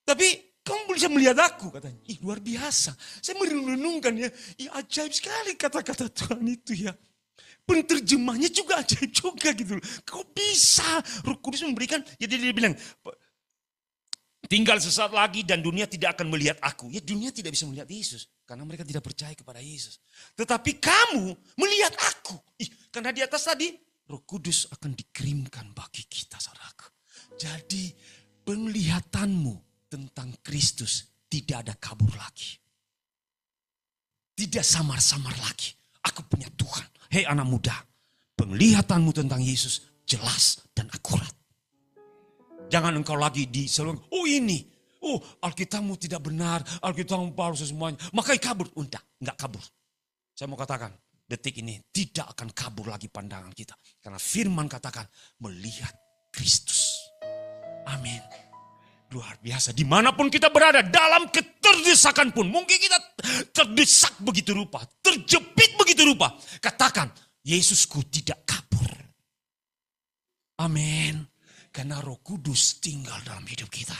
[SPEAKER 1] tapi kamu bisa melihat aku, katanya. Ih, luar biasa. Saya merenung-renungkan ya, ajaib sekali kata-kata Tuhan itu ya. Penterjemahnya juga ajaib juga gitu. Kok bisa Roh Kudus memberikan, jadi dia bilang, tinggal sesaat lagi dan dunia tidak akan melihat aku. Ya dunia tidak bisa melihat Yesus. Karena mereka tidak percaya kepada Yesus. Tetapi kamu melihat aku. Karena di atas tadi Roh Kudus akan dikirimkan bagi kita, saudaraku. Jadi penglihatanmu tentang Kristus tidak ada kabur lagi. Tidak samar-samar lagi. Aku punya Tuhan. Hei anak muda, penglihatanmu tentang Yesus jelas dan akurat. Jangan engkau lagi diselong, ini. Alkitabmu tidak benar, Alkitabmu palsu semuanya. Makanya kabur. Enggak kabur. Saya mau katakan, detik ini tidak akan kabur lagi pandangan kita. Karena firman katakan, melihat Kristus. Amin. Luar biasa. Dimanapun kita berada, dalam keterdesakan pun. Mungkin kita terdesak begitu rupa, terjepit begitu rupa. Katakan, Yesusku tidak kabur. Amin. Karena Roh Kudus tinggal dalam hidup kita.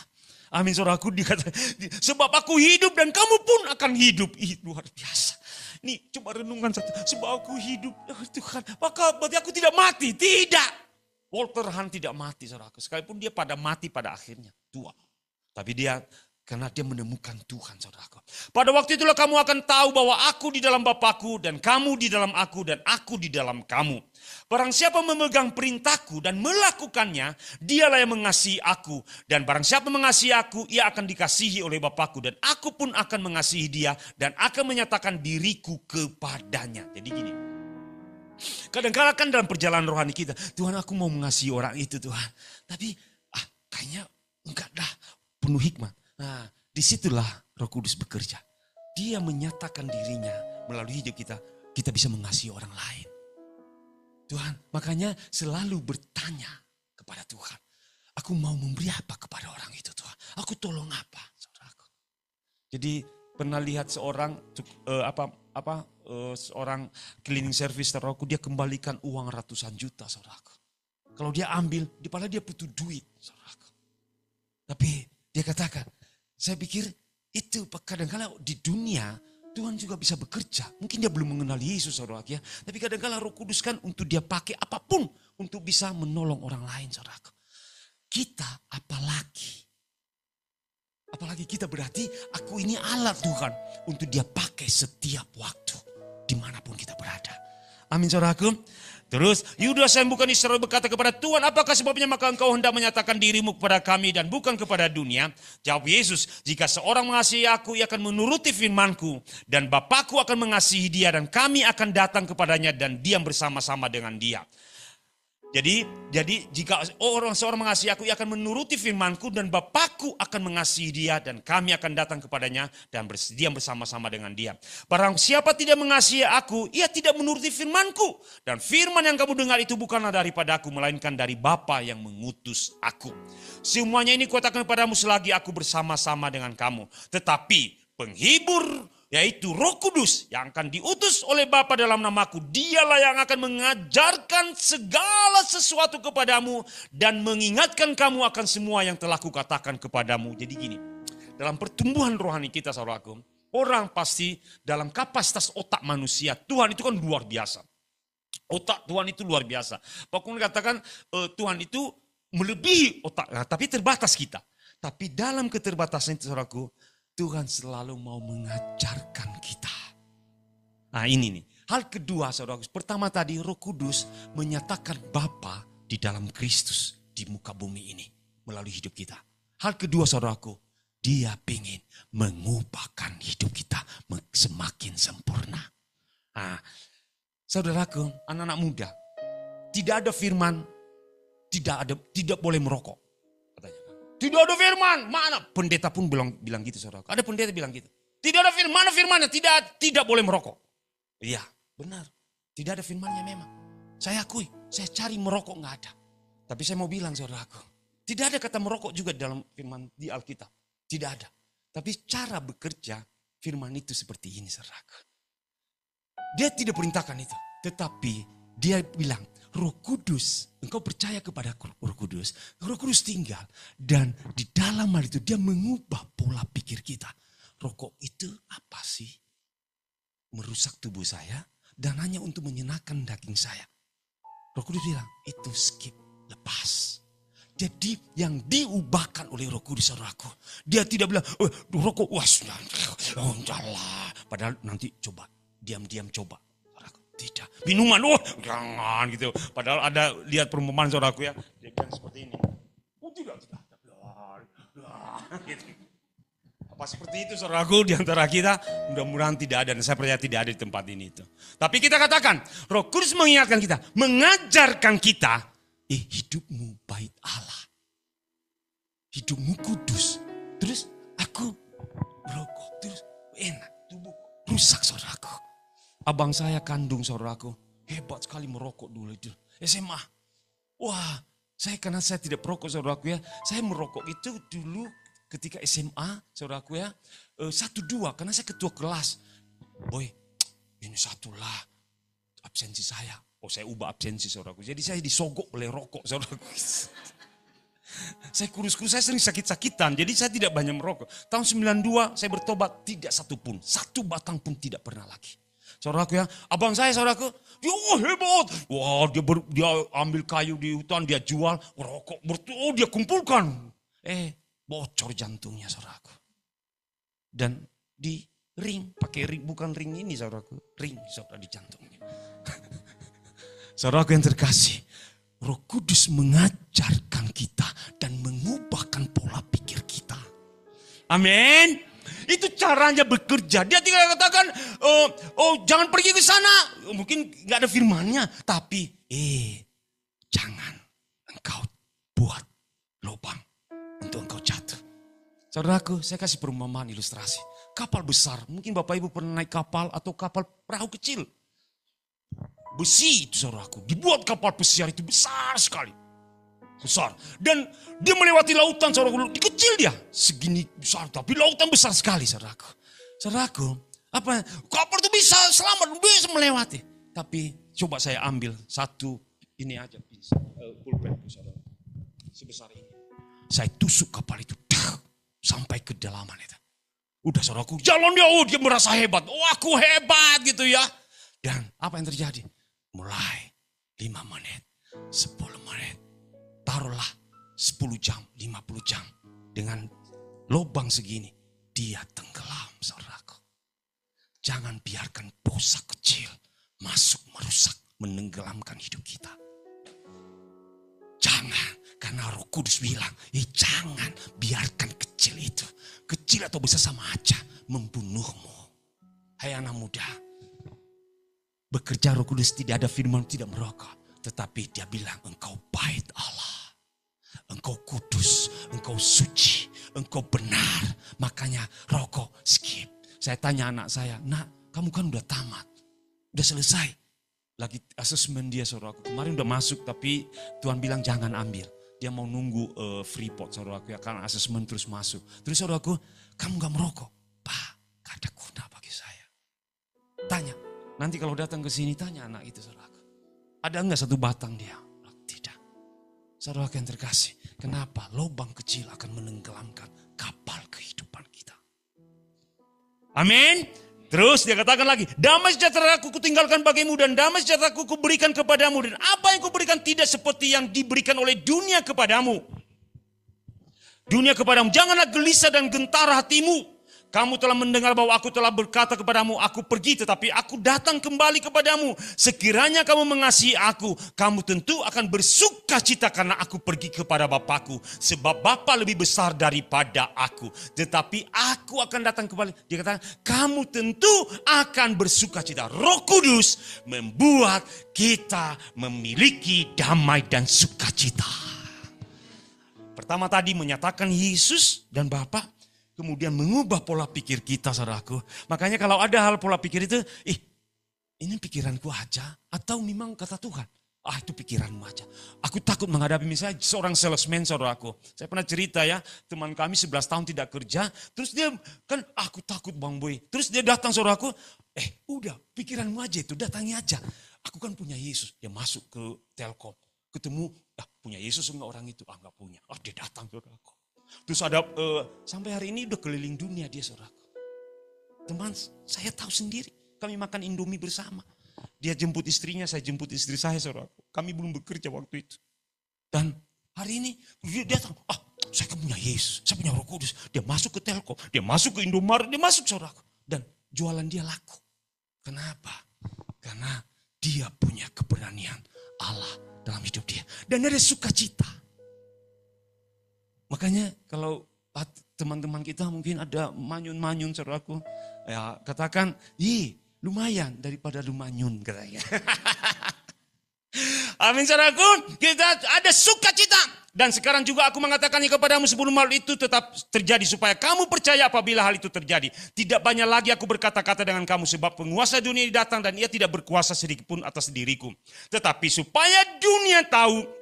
[SPEAKER 1] Amin, saudaraku, dikatakan, sebab aku hidup dan kamu pun akan hidup. Luar biasa. Nih, coba renungkan satu. Sebab aku hidup, Tuhan, maka berarti aku tidak mati. Tidak. Walter Hunt tidak mati, saudaraku. Sekalipun dia mati pada akhirnya, tua. Tapi karena dia menemukan Tuhan, saudaraku. Pada waktu itulah kamu akan tahu bahwa aku di dalam Bapakku dan kamu di dalam aku dan aku di dalam kamu. Barang siapa memegang perintahku dan melakukannya, dialah yang mengasihi aku. Dan barang siapa mengasihi aku, ia akan dikasihi oleh Bapakku. Dan aku pun akan mengasihi dia dan akan menyatakan diriku kepadanya. Jadi gini, kadang-kadang kan dalam perjalanan rohani kita, Tuhan aku mau mengasihi orang itu Tuhan. Tapi kayaknya enggak dah, penuh hikmat. Nah, disitulah Roh Kudus bekerja. Dia menyatakan dirinya melalui hidup kita, kita bisa mengasihi orang lain. Tuhan, makanya selalu bertanya kepada Tuhan. Aku mau memberi apa kepada orang itu Tuhan? Aku tolong apa, saudaraku? Jadi pernah lihat seorang seorang cleaning service, saudaraku, dia kembalikan uang ratusan juta, saudaraku. Kalau dia ambil, padahal dia butuh duit, saudaraku. Tapi dia katakan, saya pikir itu kadang-kadang di dunia Tuhan juga bisa bekerja. Mungkin dia belum mengenal Yesus, saudaraku ya. Tapi kadang-kadang Roh Kudus kan untuk dia pakai apapun untuk bisa menolong orang lain, saudaraku. Kita apalagi kita berarti aku ini alat Tuhan untuk dia pakai setiap waktu dimanapun kita berada. Amin, saudaraku. Terus Yudas yang bukan Israel berkata kepada Tuhan, apakah sebabnya maka engkau hendak menyatakan dirimu kepada kami dan bukan kepada dunia? Jawab Yesus, jika seorang mengasihi aku, ia akan menuruti firmanku. Dan Bapakku akan mengasihi dia dan kami akan datang kepadanya dan diam bersama-sama dengan dia. Jadi jika seorang mengasihi aku, ia akan menuruti firmanku dan Bapakku akan mengasihi dia dan kami akan datang kepadanya dan diam bersama-sama dengan dia. Barang siapa tidak mengasihi aku, ia tidak menuruti firmanku. Dan firman yang kamu dengar itu bukanlah daripada aku, melainkan dari Bapa yang mengutus aku. Semuanya ini kutakan kepadamu selagi aku bersama-sama dengan kamu. Tetapi penghibur, yaitu Roh Kudus yang akan diutus oleh Bapa dalam namaku, dialah yang akan mengajarkan segala sesuatu kepadamu dan mengingatkan kamu akan semua yang telah kukatakan kepadamu. Jadi gini, dalam pertumbuhan rohani kita, saudaraku, orang pasti dalam kapasitas otak manusia, Tuhan itu kan luar biasa. Otak Tuhan itu luar biasa. Pokoknya katakan Tuhan itu melebihi otak, tapi terbatas kita. Tapi dalam keterbatasan itu, saudaraku, Tuhan selalu mau mengajarkan kita. Nah ini nih. Hal kedua, saudara. Pertama tadi Roh Kudus menyatakan Bapa di dalam Kristus di muka bumi ini melalui hidup kita. Hal kedua, saudaraku, dia ingin mengubahkan hidup kita semakin sempurna. Nah, saudaraku, anak-anak muda, tidak ada firman, tidak boleh merokok. Tidak ada firman, mana? Pendeta pun bilang gitu, saudara. Ada pendeta bilang gitu. Tidak ada firman, firmannya tidak boleh merokok. Iya, benar. Tidak ada firmannya memang. Saya akui, saya cari merokok nggak ada. Tapi saya mau bilang, saudaraku, tidak ada kata merokok juga dalam firman di Alkitab. Tidak ada. Tapi cara bekerja firman itu seperti ini, saudaraku. Dia tidak perintahkan itu, tetapi dia bilang
[SPEAKER 2] Roh Kudus, engkau percaya kepada Roh Kudus. Roh Kudus tinggal dan di dalam hal itu dia mengubah pola pikir kita. Rokok itu apa sih? Merusak tubuh saya dan hanya untuk menyenangkan daging saya. Roh Kudus bilang, itu skip, lepas. Jadi yang diubahkan oleh Roh Kudus, saudaraku. Dia tidak bilang, rokok, janganlah. Padahal nanti coba, diam-diam coba. Saudaraku, tidak. Minuman, jangan gitu. Padahal ada, lihat perumpamaan saudaraku ya. Dia bilang seperti ini. Tidak. Gitu. Apa seperti itu saudaraku di antara kita? Mudah-mudahan tidak ada dan saya percaya tidak ada di tempat ini itu. Tapi kita katakan, Roh Kudus mengingatkan kita, mengajarkan kita, hidupmu bait Allah. Hidupmu kudus. Terus aku merokok, terus enak, tubuh rusak saudaraku. Abang saya kandung saudaraku, hebat sekali merokok dulu itu. SMA. Wah, karena saya tidak perokok saudaraku ya, saya merokok itu dulu ketika SMA, saudaraku ya, 1-2, karena saya ketua kelas. Boy, ini satulah absensi saya. Saya ubah absensi saudaraku. Jadi saya disogok oleh rokok saudaraku. Saya kurus-kurus, saya sering sakit-sakitan. Jadi saya tidak banyak merokok. Tahun 92 saya bertobat, tidak satu batang pun tidak pernah lagi. Saudaraku ya, abang saya saudaraku, hebat. Wah, dia ambil kayu di hutan, dia jual, rokok, dia kumpulkan. Bocor jantungnya saudaraku. Dan di ring, pakai ring, bukan ring ini saudaraku, ring saudara di jantungnya. Saudaraku yang terkasih, Roh Kudus mengajarkan kita dan mengubahkan pola pikir kita. Amin. Itu caranya bekerja. Dia tidak katakan, jangan pergi ke sana. Mungkin nggak ada firmannya, tapi jangan engkau buat lubang untuk engkau jatuh. Saudaraku, saya kasih perumpamaan ilustrasi. Kapal besar, mungkin Bapak Ibu pernah naik kapal atau kapal perahu kecil. Besi itu saudaraku, dibuat kapal pesiar itu besar sekali. Besar. Dan dia melewati lautan saudaraku, kecil dia. Segini besar, tapi lautan besar sekali saudaraku. Saudaraku, kapal itu bisa selamat, bisa melewati. Tapi coba saya ambil satu, ini aja, pulpen saudara. Sebesar ini. Saya tusuk kapal itu, sampai ke dalaman itu. Udah saudaraku, jalan dia merasa hebat. Aku hebat gitu ya. Dan apa yang terjadi? Mulai 5 menit, 10 menit, taruhlah 10 jam, 50 jam. Dengan lubang segini, dia tenggelam saudaraku. Jangan biarkan dosa kecil masuk merusak, menenggelamkan hidup kita. Jangan, karena Roh Kudus bilang, jangan biarkan kecil itu. Kecil atau besar sama aja, membunuhmu. Hai anak muda. Bekerja Roh Kudus tidak ada firman tidak merokok. Tetapi dia bilang engkau bait Allah. Engkau kudus, engkau suci, engkau benar. Makanya rokok skip. Saya tanya anak saya, nak kamu kan udah tamat. Udah selesai. Lagi asesmen dia saudaraku. Kemarin udah masuk tapi Tuhan bilang jangan ambil. Dia mau nunggu Freeport saudaraku ya. Karena asesmen terus masuk. Terus saudaraku, kamu gak merokok? Pak, gak ada guna bagi saya. Tanya. Nanti kalau datang ke sini tanya anak itu saudaraku. Ada enggak satu batang dia? Tidak. Saudaraku yang terkasih. Kenapa? Lubang kecil akan menenggelamkan kapal kehidupan kita. Amin. Terus dia katakan lagi. Damai sejahtera aku kutinggalkan bagimu dan damai sejahtera aku kuberikan kepadamu. Dan apa yang kuberikan tidak seperti yang diberikan oleh dunia kepadamu. Dunia kepadamu. Janganlah gelisah dan gentar hatimu. Kamu telah mendengar bahwa aku telah berkata kepadamu, aku pergi tetapi aku datang kembali kepadamu. Sekiranya kamu mengasihi aku, kamu tentu akan bersuka cita karena aku pergi kepada Bapakku. Sebab Bapa lebih besar daripada aku. Tetapi aku akan datang kembali. Dia katakan, kamu tentu akan bersuka cita. Roh Kudus membuat kita memiliki damai dan sukacita. Pertama tadi menyatakan Yesus dan Bapa. Kemudian mengubah pola pikir kita saudaraku. Makanya kalau ada hal pola pikir itu, ini pikiranku aja atau memang kata Tuhan. Itu pikiranmu aja. Aku takut menghadapi misalnya seorang salesman saudaraku. Saya pernah cerita ya, teman kami 11 tahun tidak kerja. Terus dia kan, aku takut Bang Boy. Terus dia datang saudaraku, udah pikiranmu aja itu, datangi aja. aku kan punya Yesus. Dia masuk ke Telkom. Ketemu, punya Yesus enggak orang itu? Enggak punya. Dia datang ke aku. Terus ada, sampai hari ini udah keliling dunia dia saudaraku. Teman, saya tahu sendiri. Kami makan Indomie bersama. Dia jemput istrinya, saya jemput istri saya saudaraku. Kami belum bekerja waktu itu. Dan hari ini dia datang, saya kan punya Yesus, saya punya Roh Kudus. Dia masuk ke Telkom, dia masuk ke Indomaret, dia masuk saudaraku. Dan jualan dia laku. Kenapa? Karena dia punya keberanian Allah dalam hidup dia. Dan ada sukacita. Makanya kalau teman-teman kita mungkin ada manyun-manyun saudaraku. Ya katakan, lumayan daripada lu manyun katanya. Amin saudaraku, kita ada sukacita. Dan sekarang juga aku mengatakannya kepadamu sebelum hal itu tetap terjadi. Supaya kamu percaya apabila hal itu terjadi. Tidak banyak lagi aku berkata-kata dengan kamu. Sebab penguasa dunia ini datang dan ia tidak berkuasa sedikit pun atas diriku. Tetapi supaya dunia tahu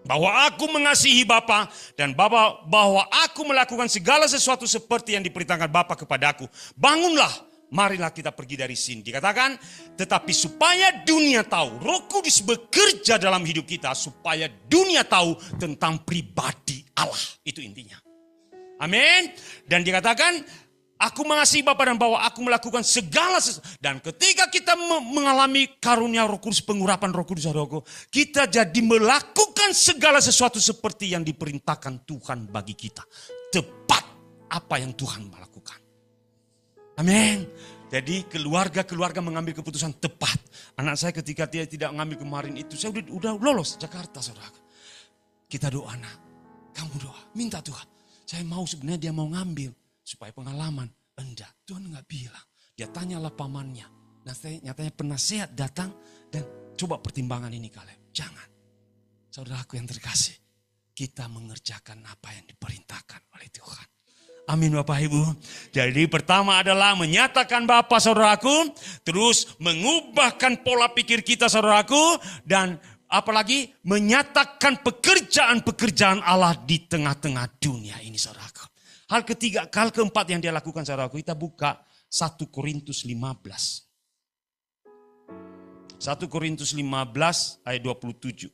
[SPEAKER 2] bahwa aku mengasihi Bapa dan bahwa aku melakukan segala sesuatu seperti yang diperintahkan Bapa kepadaku. Bangunlah, marilah kita pergi dari sini. Dikatakan, tetapi supaya dunia tahu, Roh Kudus bekerja dalam hidup kita supaya dunia tahu tentang pribadi Allah. Itu intinya. Amin. Dan dikatakan, aku mengasihi Bapa dan bahwa aku melakukan segala sesuatu. Dan ketika kita mengalami karunia Roh Kudus, pengurapan Roh Kudus, kita jadi melakukan segala sesuatu seperti yang diperintahkan Tuhan bagi kita. Tepat apa yang Tuhan melakukan. Amin. Jadi keluarga mengambil keputusan tepat. Anak saya ketika dia tidak mengambil kemarin itu, saya udah lolos Jakarta saudara. Kita doa nak, kamu doa, minta Tuhan. Saya mau sebenarnya dia mau ngambil. Supaya pengalaman, enggak, Tuhan enggak bilang. Dia tanyalah pamannya. Nyatanya penasehat datang dan coba pertimbangan ini Kaleb. Jangan. Saudaraku yang terkasih, kita mengerjakan apa yang diperintahkan oleh Tuhan. Amin Bapak Ibu. Jadi pertama adalah menyatakan Bapa saudaraku. Terus mengubahkan pola pikir kita saudaraku. Dan apalagi menyatakan pekerjaan-pekerjaan Allah di tengah-tengah dunia ini saudaraku. Hal ketiga, hal keempat yang dia lakukan saudaraku, kita buka 1 Korintus 15. 1 Korintus 15 ayat 27.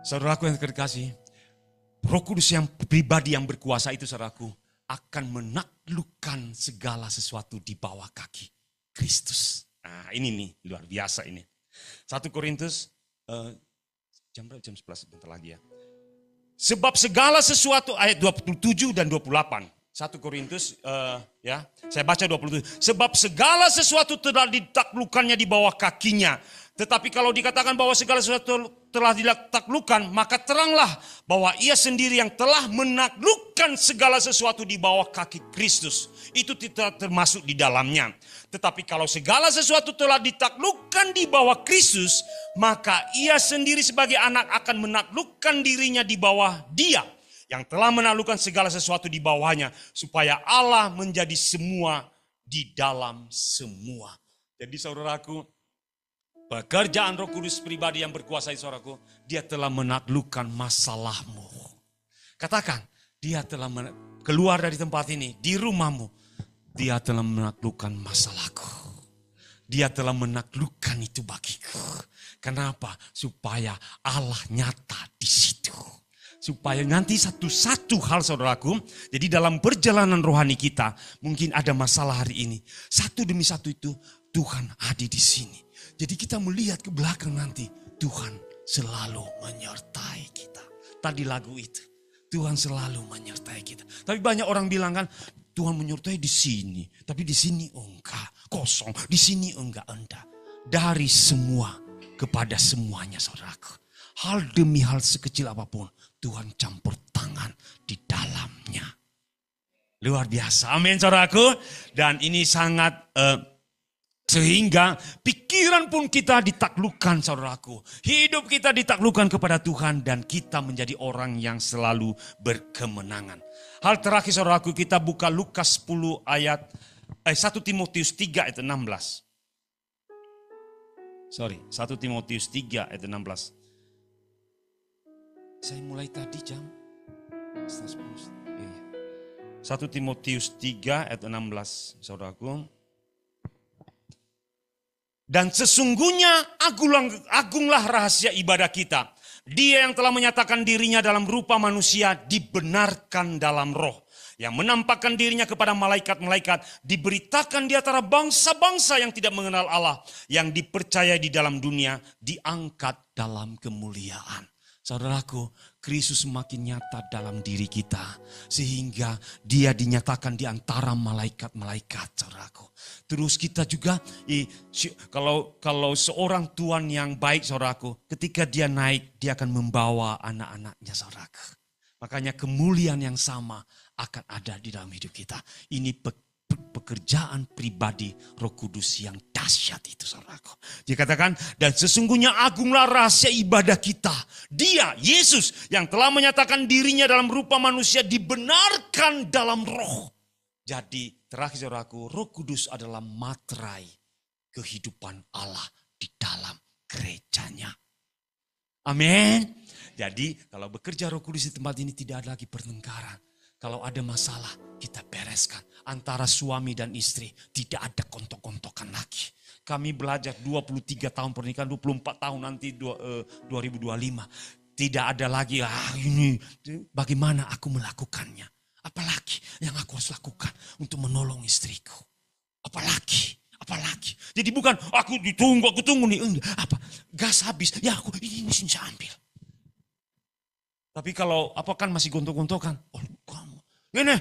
[SPEAKER 2] Saudaraku yang terkasih, Roh Kudus yang pribadi yang berkuasa itu saudaraku akan menaklukkan segala sesuatu di bawah kaki Kristus. Nah ini nih luar biasa ini. 1 Korintus jam 11 sebentar lagi ya. Sebab segala sesuatu ayat 27 dan 28. 1 Korintus ya, saya baca 27. Sebab segala sesuatu telah ditaklukkannya di bawah kakinya. Tetapi kalau dikatakan bahwa segala sesuatu telah ditaklukkan, maka teranglah bahwa ia sendiri yang telah menaklukkan segala sesuatu di bawah kaki Kristus. Itu tidak termasuk di dalamnya. Tetapi kalau segala sesuatu telah ditaklukkan di bawah Kristus, maka ia sendiri sebagai anak akan menaklukkan dirinya di bawah Dia yang telah menaklukkan segala sesuatu di bawahnya, supaya Allah menjadi semua di dalam semua. Jadi saudaraku, pekerjaan Roh Kudus pribadi yang berkuasa saudaraku, dia telah menaklukkan masalahmu. Katakan, dia telah keluar dari tempat ini, di rumahmu, dia telah menaklukkan masalahku. Dia telah menaklukkan itu bagiku. Kenapa? Supaya Allah nyata di situ. Supaya nanti satu-satu hal saudaraku, jadi dalam perjalanan rohani kita, mungkin ada masalah hari ini. Satu demi satu itu, Tuhan hadir di sini. Jadi kita melihat ke belakang nanti, Tuhan selalu menyertai kita. Tadi lagu itu, Tuhan selalu menyertai kita. Tapi banyak orang bilang kan, Tuhan menyertai di sini. Tapi di sini enggak, kosong. Di sini enggak. Dari semua kepada semuanya saudaraku. Hal demi hal sekecil apapun, Tuhan campur tangan di dalamnya. Luar biasa, amin saudaraku. Dan ini sangat... sehingga pikiran pun kita ditaklukkan saudaraku. Hidup kita ditaklukkan kepada Tuhan dan kita menjadi orang yang selalu berkemenangan. Hal terakhir saudaraku, kita buka Lukas 10 ayat 1 Timotius 3 ayat 16. 1 Timotius 3 ayat 16. Saya mulai tadi jam 10. 1
[SPEAKER 1] 1 Timotius 3 ayat 16, saudaraku. Dan sesungguhnya agunglah rahasia ibadah kita. Dia yang telah menyatakan dirinya dalam rupa manusia dibenarkan dalam roh. Yang menampakkan dirinya kepada malaikat-malaikat, diberitakan di antara bangsa-bangsa yang tidak mengenal Allah. Yang dipercaya di dalam dunia, diangkat dalam kemuliaan. Saudaraku, Kristus semakin nyata dalam diri kita. Sehingga dia dinyatakan di antara malaikat-malaikat, saudaraku. Terus kita juga, kalau seorang Tuhan yang baik, saudaraku, ketika dia naik, dia akan membawa anak-anaknya, saudaraku. Makanya kemuliaan yang sama akan ada di dalam hidup kita. Ini pekerjaan pribadi Roh Kudus yang dahsyat itu, saudaraku. Dia katakan, dan sesungguhnya agunglah rahasia ibadah kita. Dia, Yesus, yang telah menyatakan dirinya dalam rupa manusia dibenarkan dalam roh. Jadi terakhir, saudaraku, Roh Kudus adalah materai kehidupan Allah di dalam gerejanya. Amin. Jadi kalau bekerja Roh Kudus di tempat ini tidak ada lagi pertengkaran. Kalau ada masalah kita bereskan. Antara suami dan istri tidak ada kontok-kontokan lagi. Kami belajar 23 tahun pernikahan, 24 tahun nanti 2025. Tidak ada lagi ini bagaimana aku melakukannya. Apalagi yang aku harus lakukan untuk menolong istriku. Apalagi. Jadi bukan aku tunggu nih. Apa? Gas habis. Ya aku ini mesti saya ambil. Tapi kalau apa kan masih gontok-gontokan. Oh kamu. Ini.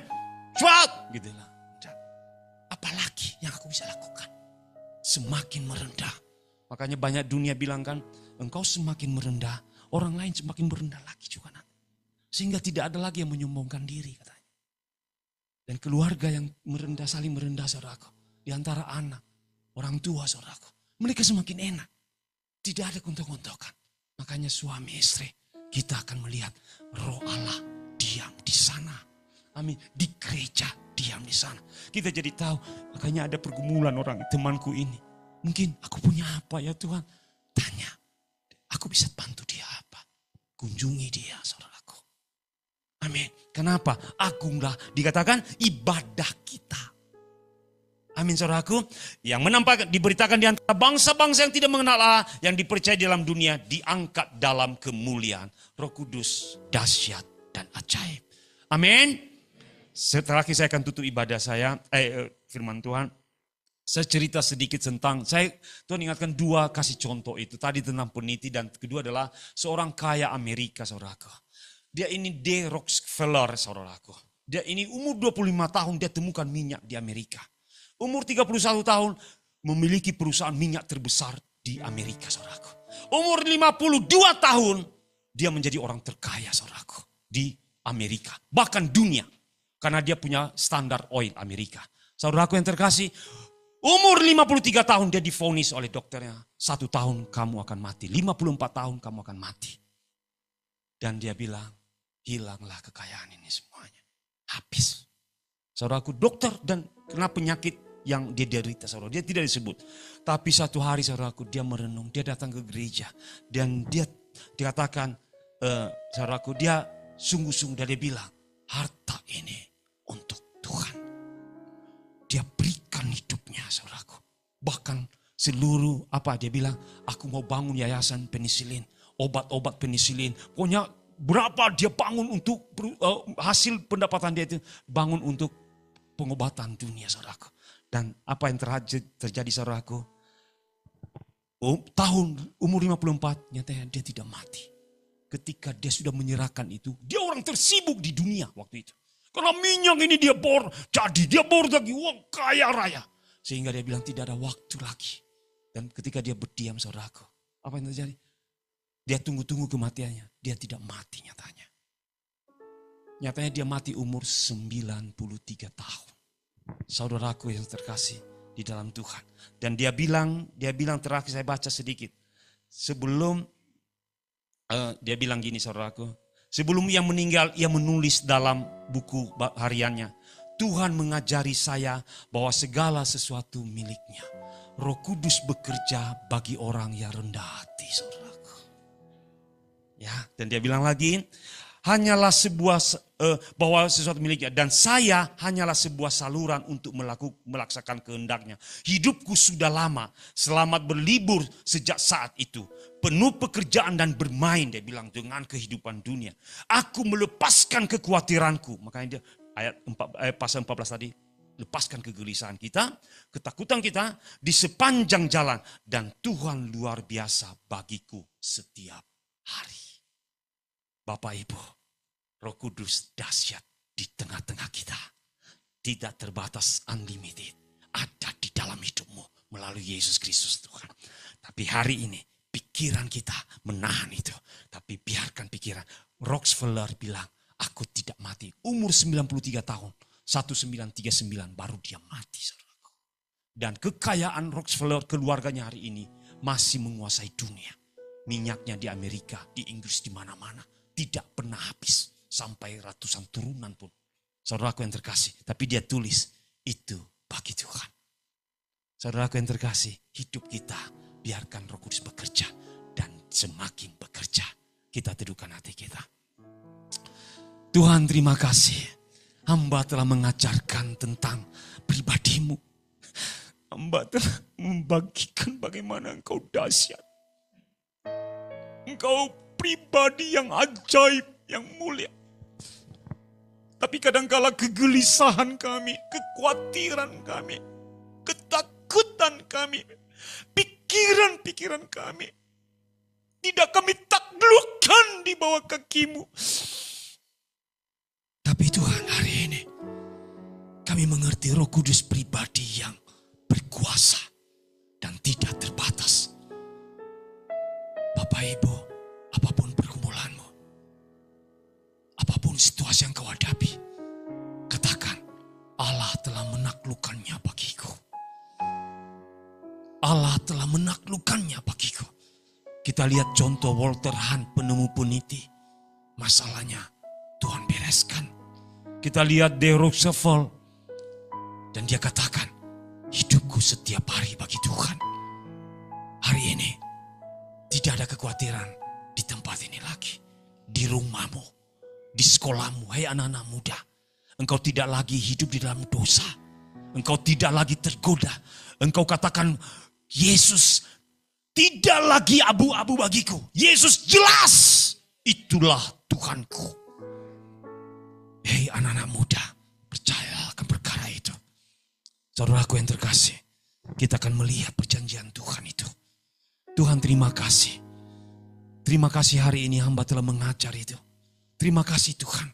[SPEAKER 1] Cepat. Gitu lah. Apalagi yang aku bisa lakukan. Semakin merendah. Makanya banyak dunia bilang kan. Engkau semakin merendah. Orang lain semakin merendah lagi juga nanti. Sehingga tidak ada lagi yang menyombongkan diri katanya. Dan keluarga yang merendah saling merendah saudaraku. Di antara anak. Orang tua saudaraku. Mereka semakin enak. Tidak ada gontok-gontokan. Makanya suami istri. Kita akan melihat Roh Allah diam di sana. Amin. Di gereja diam di sana. Kita jadi tahu. Makanya ada pergumulan orang temanku ini. Mungkin aku punya apa ya Tuhan. Tanya. Aku bisa bantu dia apa. Kunjungi dia saudaraku. Amin. Kenapa? Agunglah dikatakan ibadah kita. Amin saudaraku. Yang diberitakan di antara bangsa-bangsa yang tidak mengenal Allah. Yang dipercaya dalam dunia. Diangkat dalam kemuliaan. Roh Kudus dahsyat dan ajaib. Amin. Setelah saya akan tutup ibadah saya. Firman Tuhan. Saya cerita sedikit tentang. Tuhan ingatkan dua kasih contoh itu. Tadi tentang peneliti dan kedua adalah seorang kaya Amerika saudaraku. Dia ini D. Rockefeller saudaraku. Dia ini umur 25 tahun dia temukan minyak di Amerika. Umur 31 tahun memiliki perusahaan minyak terbesar di Amerika, saudaraku. Umur 52 tahun dia menjadi orang terkaya, saudaraku, di Amerika. Bahkan dunia. Karena dia punya standar oil Amerika. Saudaraku yang terkasih, umur 53 tahun dia divonis oleh dokternya. 1 tahun kamu akan mati, 54 tahun kamu akan mati. Dan dia bilang, hilanglah kekayaan ini semuanya. Habis. Saudaraku, dokter dan kena penyakit yang dia derita, saudara. Dia tidak disebut. Tapi satu hari, saudaraku, dia merenung. Dia datang ke gereja. Dan dia dikatakan, saudaraku, dia sungguh-sungguh dia bilang, harta ini untuk Tuhan. Dia berikan hidupnya, saudaraku. Bahkan seluruh, dia bilang, aku mau bangun yayasan penisilin. Obat-obat penisilin. Pokoknya berapa dia bangun untuk hasil pendapatan dia itu. Bangun untuk pengobatan dunia, saudaraku. Dan apa yang terjadi saudaraku? Tahun umur 54 nyatanya dia tidak mati. Ketika dia sudah menyerahkan itu, dia orang tersibuk di dunia waktu itu. Karena minyak ini dia bor, jadi dia bor lagi, wah kaya raya. Sehingga dia bilang tidak ada waktu lagi. Dan ketika dia berdiam saudaraku, apa yang terjadi? Dia tunggu-tunggu kematiannya, dia tidak mati nyatanya. Nyatanya dia mati umur 93 tahun. Saudaraku yang terkasih di dalam Tuhan. Dan dia bilang terakhir saya baca sedikit. Sebelum, dia bilang gini saudaraku. Sebelum ia meninggal, ia menulis dalam buku hariannya. Tuhan mengajari saya bahwa segala sesuatu miliknya. Roh Kudus bekerja bagi orang yang rendah hati saudaraku. Ya, dan dia bilang lagi, hanyalah sebuah bahwa sesuatu miliknya, dan saya hanyalah sebuah saluran untuk melaksanakan kehendaknya. Hidupku sudah lama, selamat berlibur sejak saat itu. Penuh pekerjaan dan bermain, dia bilang, dengan kehidupan dunia. Aku melepaskan kekhawatiranku. Makanya dia pasal 14 tadi, lepaskan kegelisahan kita, ketakutan kita di sepanjang jalan. Dan Tuhan luar biasa bagiku setiap hari. Bapak Ibu, Roh Kudus dahsyat di tengah-tengah kita. Tidak terbatas, unlimited. Ada di dalam hidupmu melalui Yesus Kristus Tuhan. Tapi hari ini pikiran kita menahan itu. Tapi biarkan pikiran. Rockefeller bilang, aku tidak mati. Umur 93 tahun. 1939 baru dia mati, saudaraku. Dan kekayaan Rockefeller keluarganya hari ini masih menguasai dunia. Minyaknya di Amerika, di Inggris, di mana-mana. Tidak pernah habis. Sampai ratusan turunan pun. Saudaraku yang terkasih. Tapi dia tulis, itu bagi Tuhan. Saudaraku yang terkasih, hidup kita biarkan Roh Kudus bekerja. Dan semakin bekerja, kita teduhkan hati kita. Tuhan, terima kasih. Hamba telah mengajarkan tentang pribadimu. Hamba telah membagikan bagaimana engkau dahsyat. Engkau pribadi yang ajaib, yang mulia. Tapi kadangkala kegelisahan kami, kekhawatiran kami, ketakutan kami, pikiran-pikiran kami tidak kami taklukkan di bawah kaki-Mu. Tapi Tuhan, hari ini kami mengerti Roh Kudus pribadi yang berkuasa dan tidak terbatas. Bapak Ibu, apapun pergumulanmu, apapun situasi yang kau hadapi, katakan, Allah telah menaklukkannya bagiku. Allah telah menaklukkannya bagiku. Kita lihat contoh Walter Hunt, penemu peniti. Masalahnya Tuhan bereskan. Kita lihat De Roosevelt. Dan dia katakan, hidupku setiap hari bagi Tuhan. Hari ini, tidak ada kekhawatiran di tempat ini lagi. Di rumahmu, di sekolahmu, hai anak-anak muda. Engkau tidak lagi hidup di dalam dosa. Engkau tidak lagi tergoda. Engkau katakan, Yesus tidak lagi abu-abu bagiku. Yesus jelas, itulah Tuhanku. Hei anak-anak muda, percaya akan perkara itu. Saudaraku yang terkasih, kita akan melihat perjanjian Tuhan itu. Tuhan, terima kasih. Terima kasih hari ini hamba telah mengajar itu. Terima kasih Tuhan.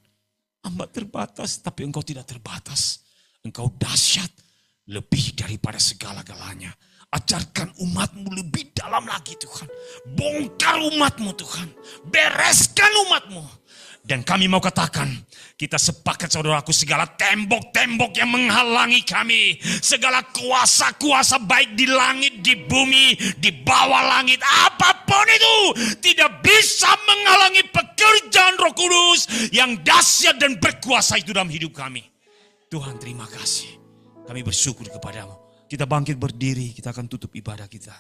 [SPEAKER 1] Hamba terbatas, tapi Engkau tidak terbatas. Engkau dahsyat, lebih daripada segala-galanya. Ajarkan umat-Mu lebih dalam lagi Tuhan. Bongkar umat-Mu Tuhan. Bereskan umat-Mu. Dan kami mau katakan, kita sepakat saudaraku, segala tembok-tembok yang menghalangi kami, segala kuasa-kuasa baik di langit, di bumi, di bawah langit, apapun itu tidak bisa menghalangi pekerjaan Roh Kudus yang dahsyat dan berkuasa itu dalam hidup kami. Tuhan, terima kasih. Kami bersyukur kepadamu. Kita bangkit berdiri, kita akan tutup ibadah kita.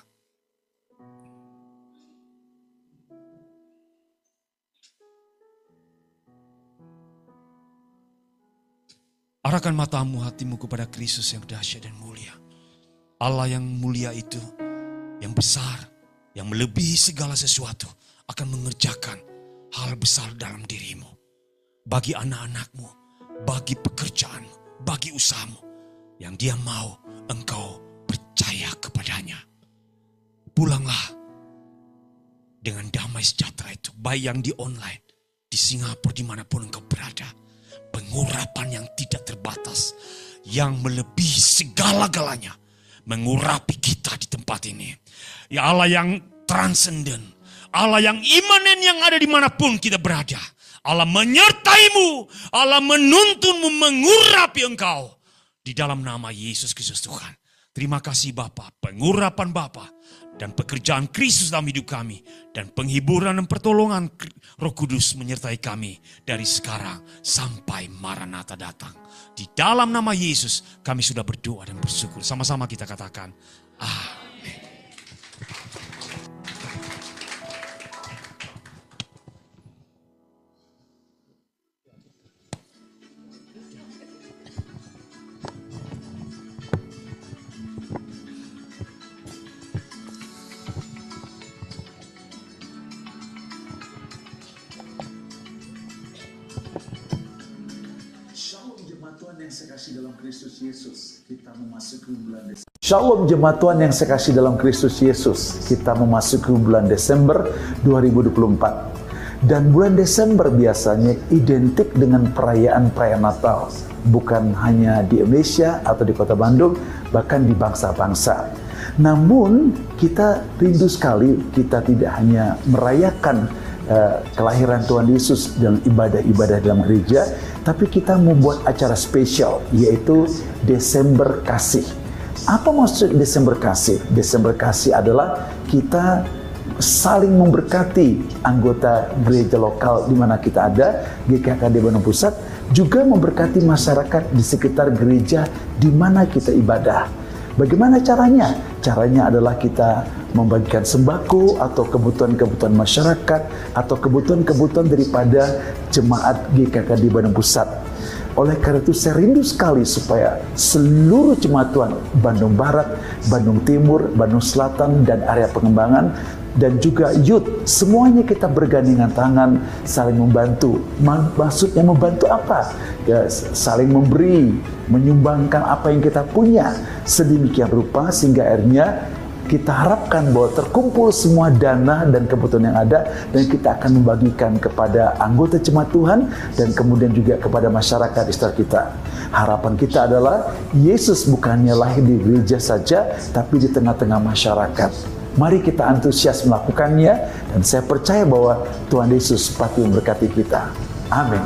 [SPEAKER 1] Arahkan matamu, hatimu kepada Kristus yang dahsyat dan mulia. Allah yang mulia itu, yang besar, yang melebihi segala sesuatu, akan mengerjakan hal besar dalam dirimu. Bagi anak-anakmu, bagi pekerjaanmu, bagi usahamu. Yang dia mau engkau percaya kepadanya. Pulanglah dengan damai sejahtera itu. Baik yang di online, di Singapura, dimanapun engkau berada. Pengurapan yang tidak terbatas, yang melebihi segala-galanya, mengurapi kita di tempat ini. Ya Allah yang transenden, Allah yang imanen yang ada dimanapun kita berada. Allah menyertaimu, Allah menuntunmu, mengurapi engkau. Di dalam nama Yesus Kristus Tuhan. Terima kasih Bapa, pengurapan Bapa dan pekerjaan Kristus dalam hidup kami. Dan penghiburan dan pertolongan Roh Kudus menyertai kami dari sekarang sampai Maranatha datang. Di dalam nama Yesus kami sudah berdoa dan bersyukur. Sama-sama kita katakan, amin.
[SPEAKER 3] Shalom jemaat Tuhan yang saya kasih dalam Kristus Yesus. Kita memasuki bulan Desember. Shalom jemaat Tuhan yang saya kasih dalam Kristus Yesus. Kita memasuki bulan Desember 2024. Dan bulan Desember biasanya identik dengan perayaan-perayaan Natal. Bukan hanya di Indonesia atau di Kota Bandung, bahkan di bangsa-bangsa. Namun kita rindu sekali kita tidak hanya merayakan kelahiran Tuhan Yesus dalam ibadah-ibadah dalam gereja, tapi kita membuat acara spesial, yaitu Desember Kasih. Apa maksud Desember Kasih? Desember Kasih adalah kita saling memberkati anggota gereja lokal di mana kita ada, GKKD Bandung Pusat, juga memberkati masyarakat di sekitar gereja di mana kita ibadah. Bagaimana caranya? Caranya adalah kita membagikan sembako atau kebutuhan-kebutuhan masyarakat atau kebutuhan-kebutuhan daripada jemaat GKKD Bandung Pusat. Oleh karena itu saya rindu sekali supaya seluruh jemaat Tuhan Bandung Barat, Bandung Timur, Bandung Selatan, dan area pengembangan, dan juga youth, semuanya kita bergandengan tangan saling membantu. Maksudnya membantu apa? Ya, saling memberi, menyumbangkan apa yang kita punya sedemikian rupa sehingga akhirnya kita harapkan bahwa terkumpul semua dana dan kebutuhan yang ada, dan kita akan membagikan kepada anggota jemaat Tuhan dan kemudian juga kepada masyarakat di sekitar kita. Harapan kita adalah Yesus bukannya lahir di gereja saja, tapi di tengah-tengah masyarakat. Mari kita antusias melakukannya, dan saya percaya bahwa Tuhan Yesus pasti memberkati kita. Amin.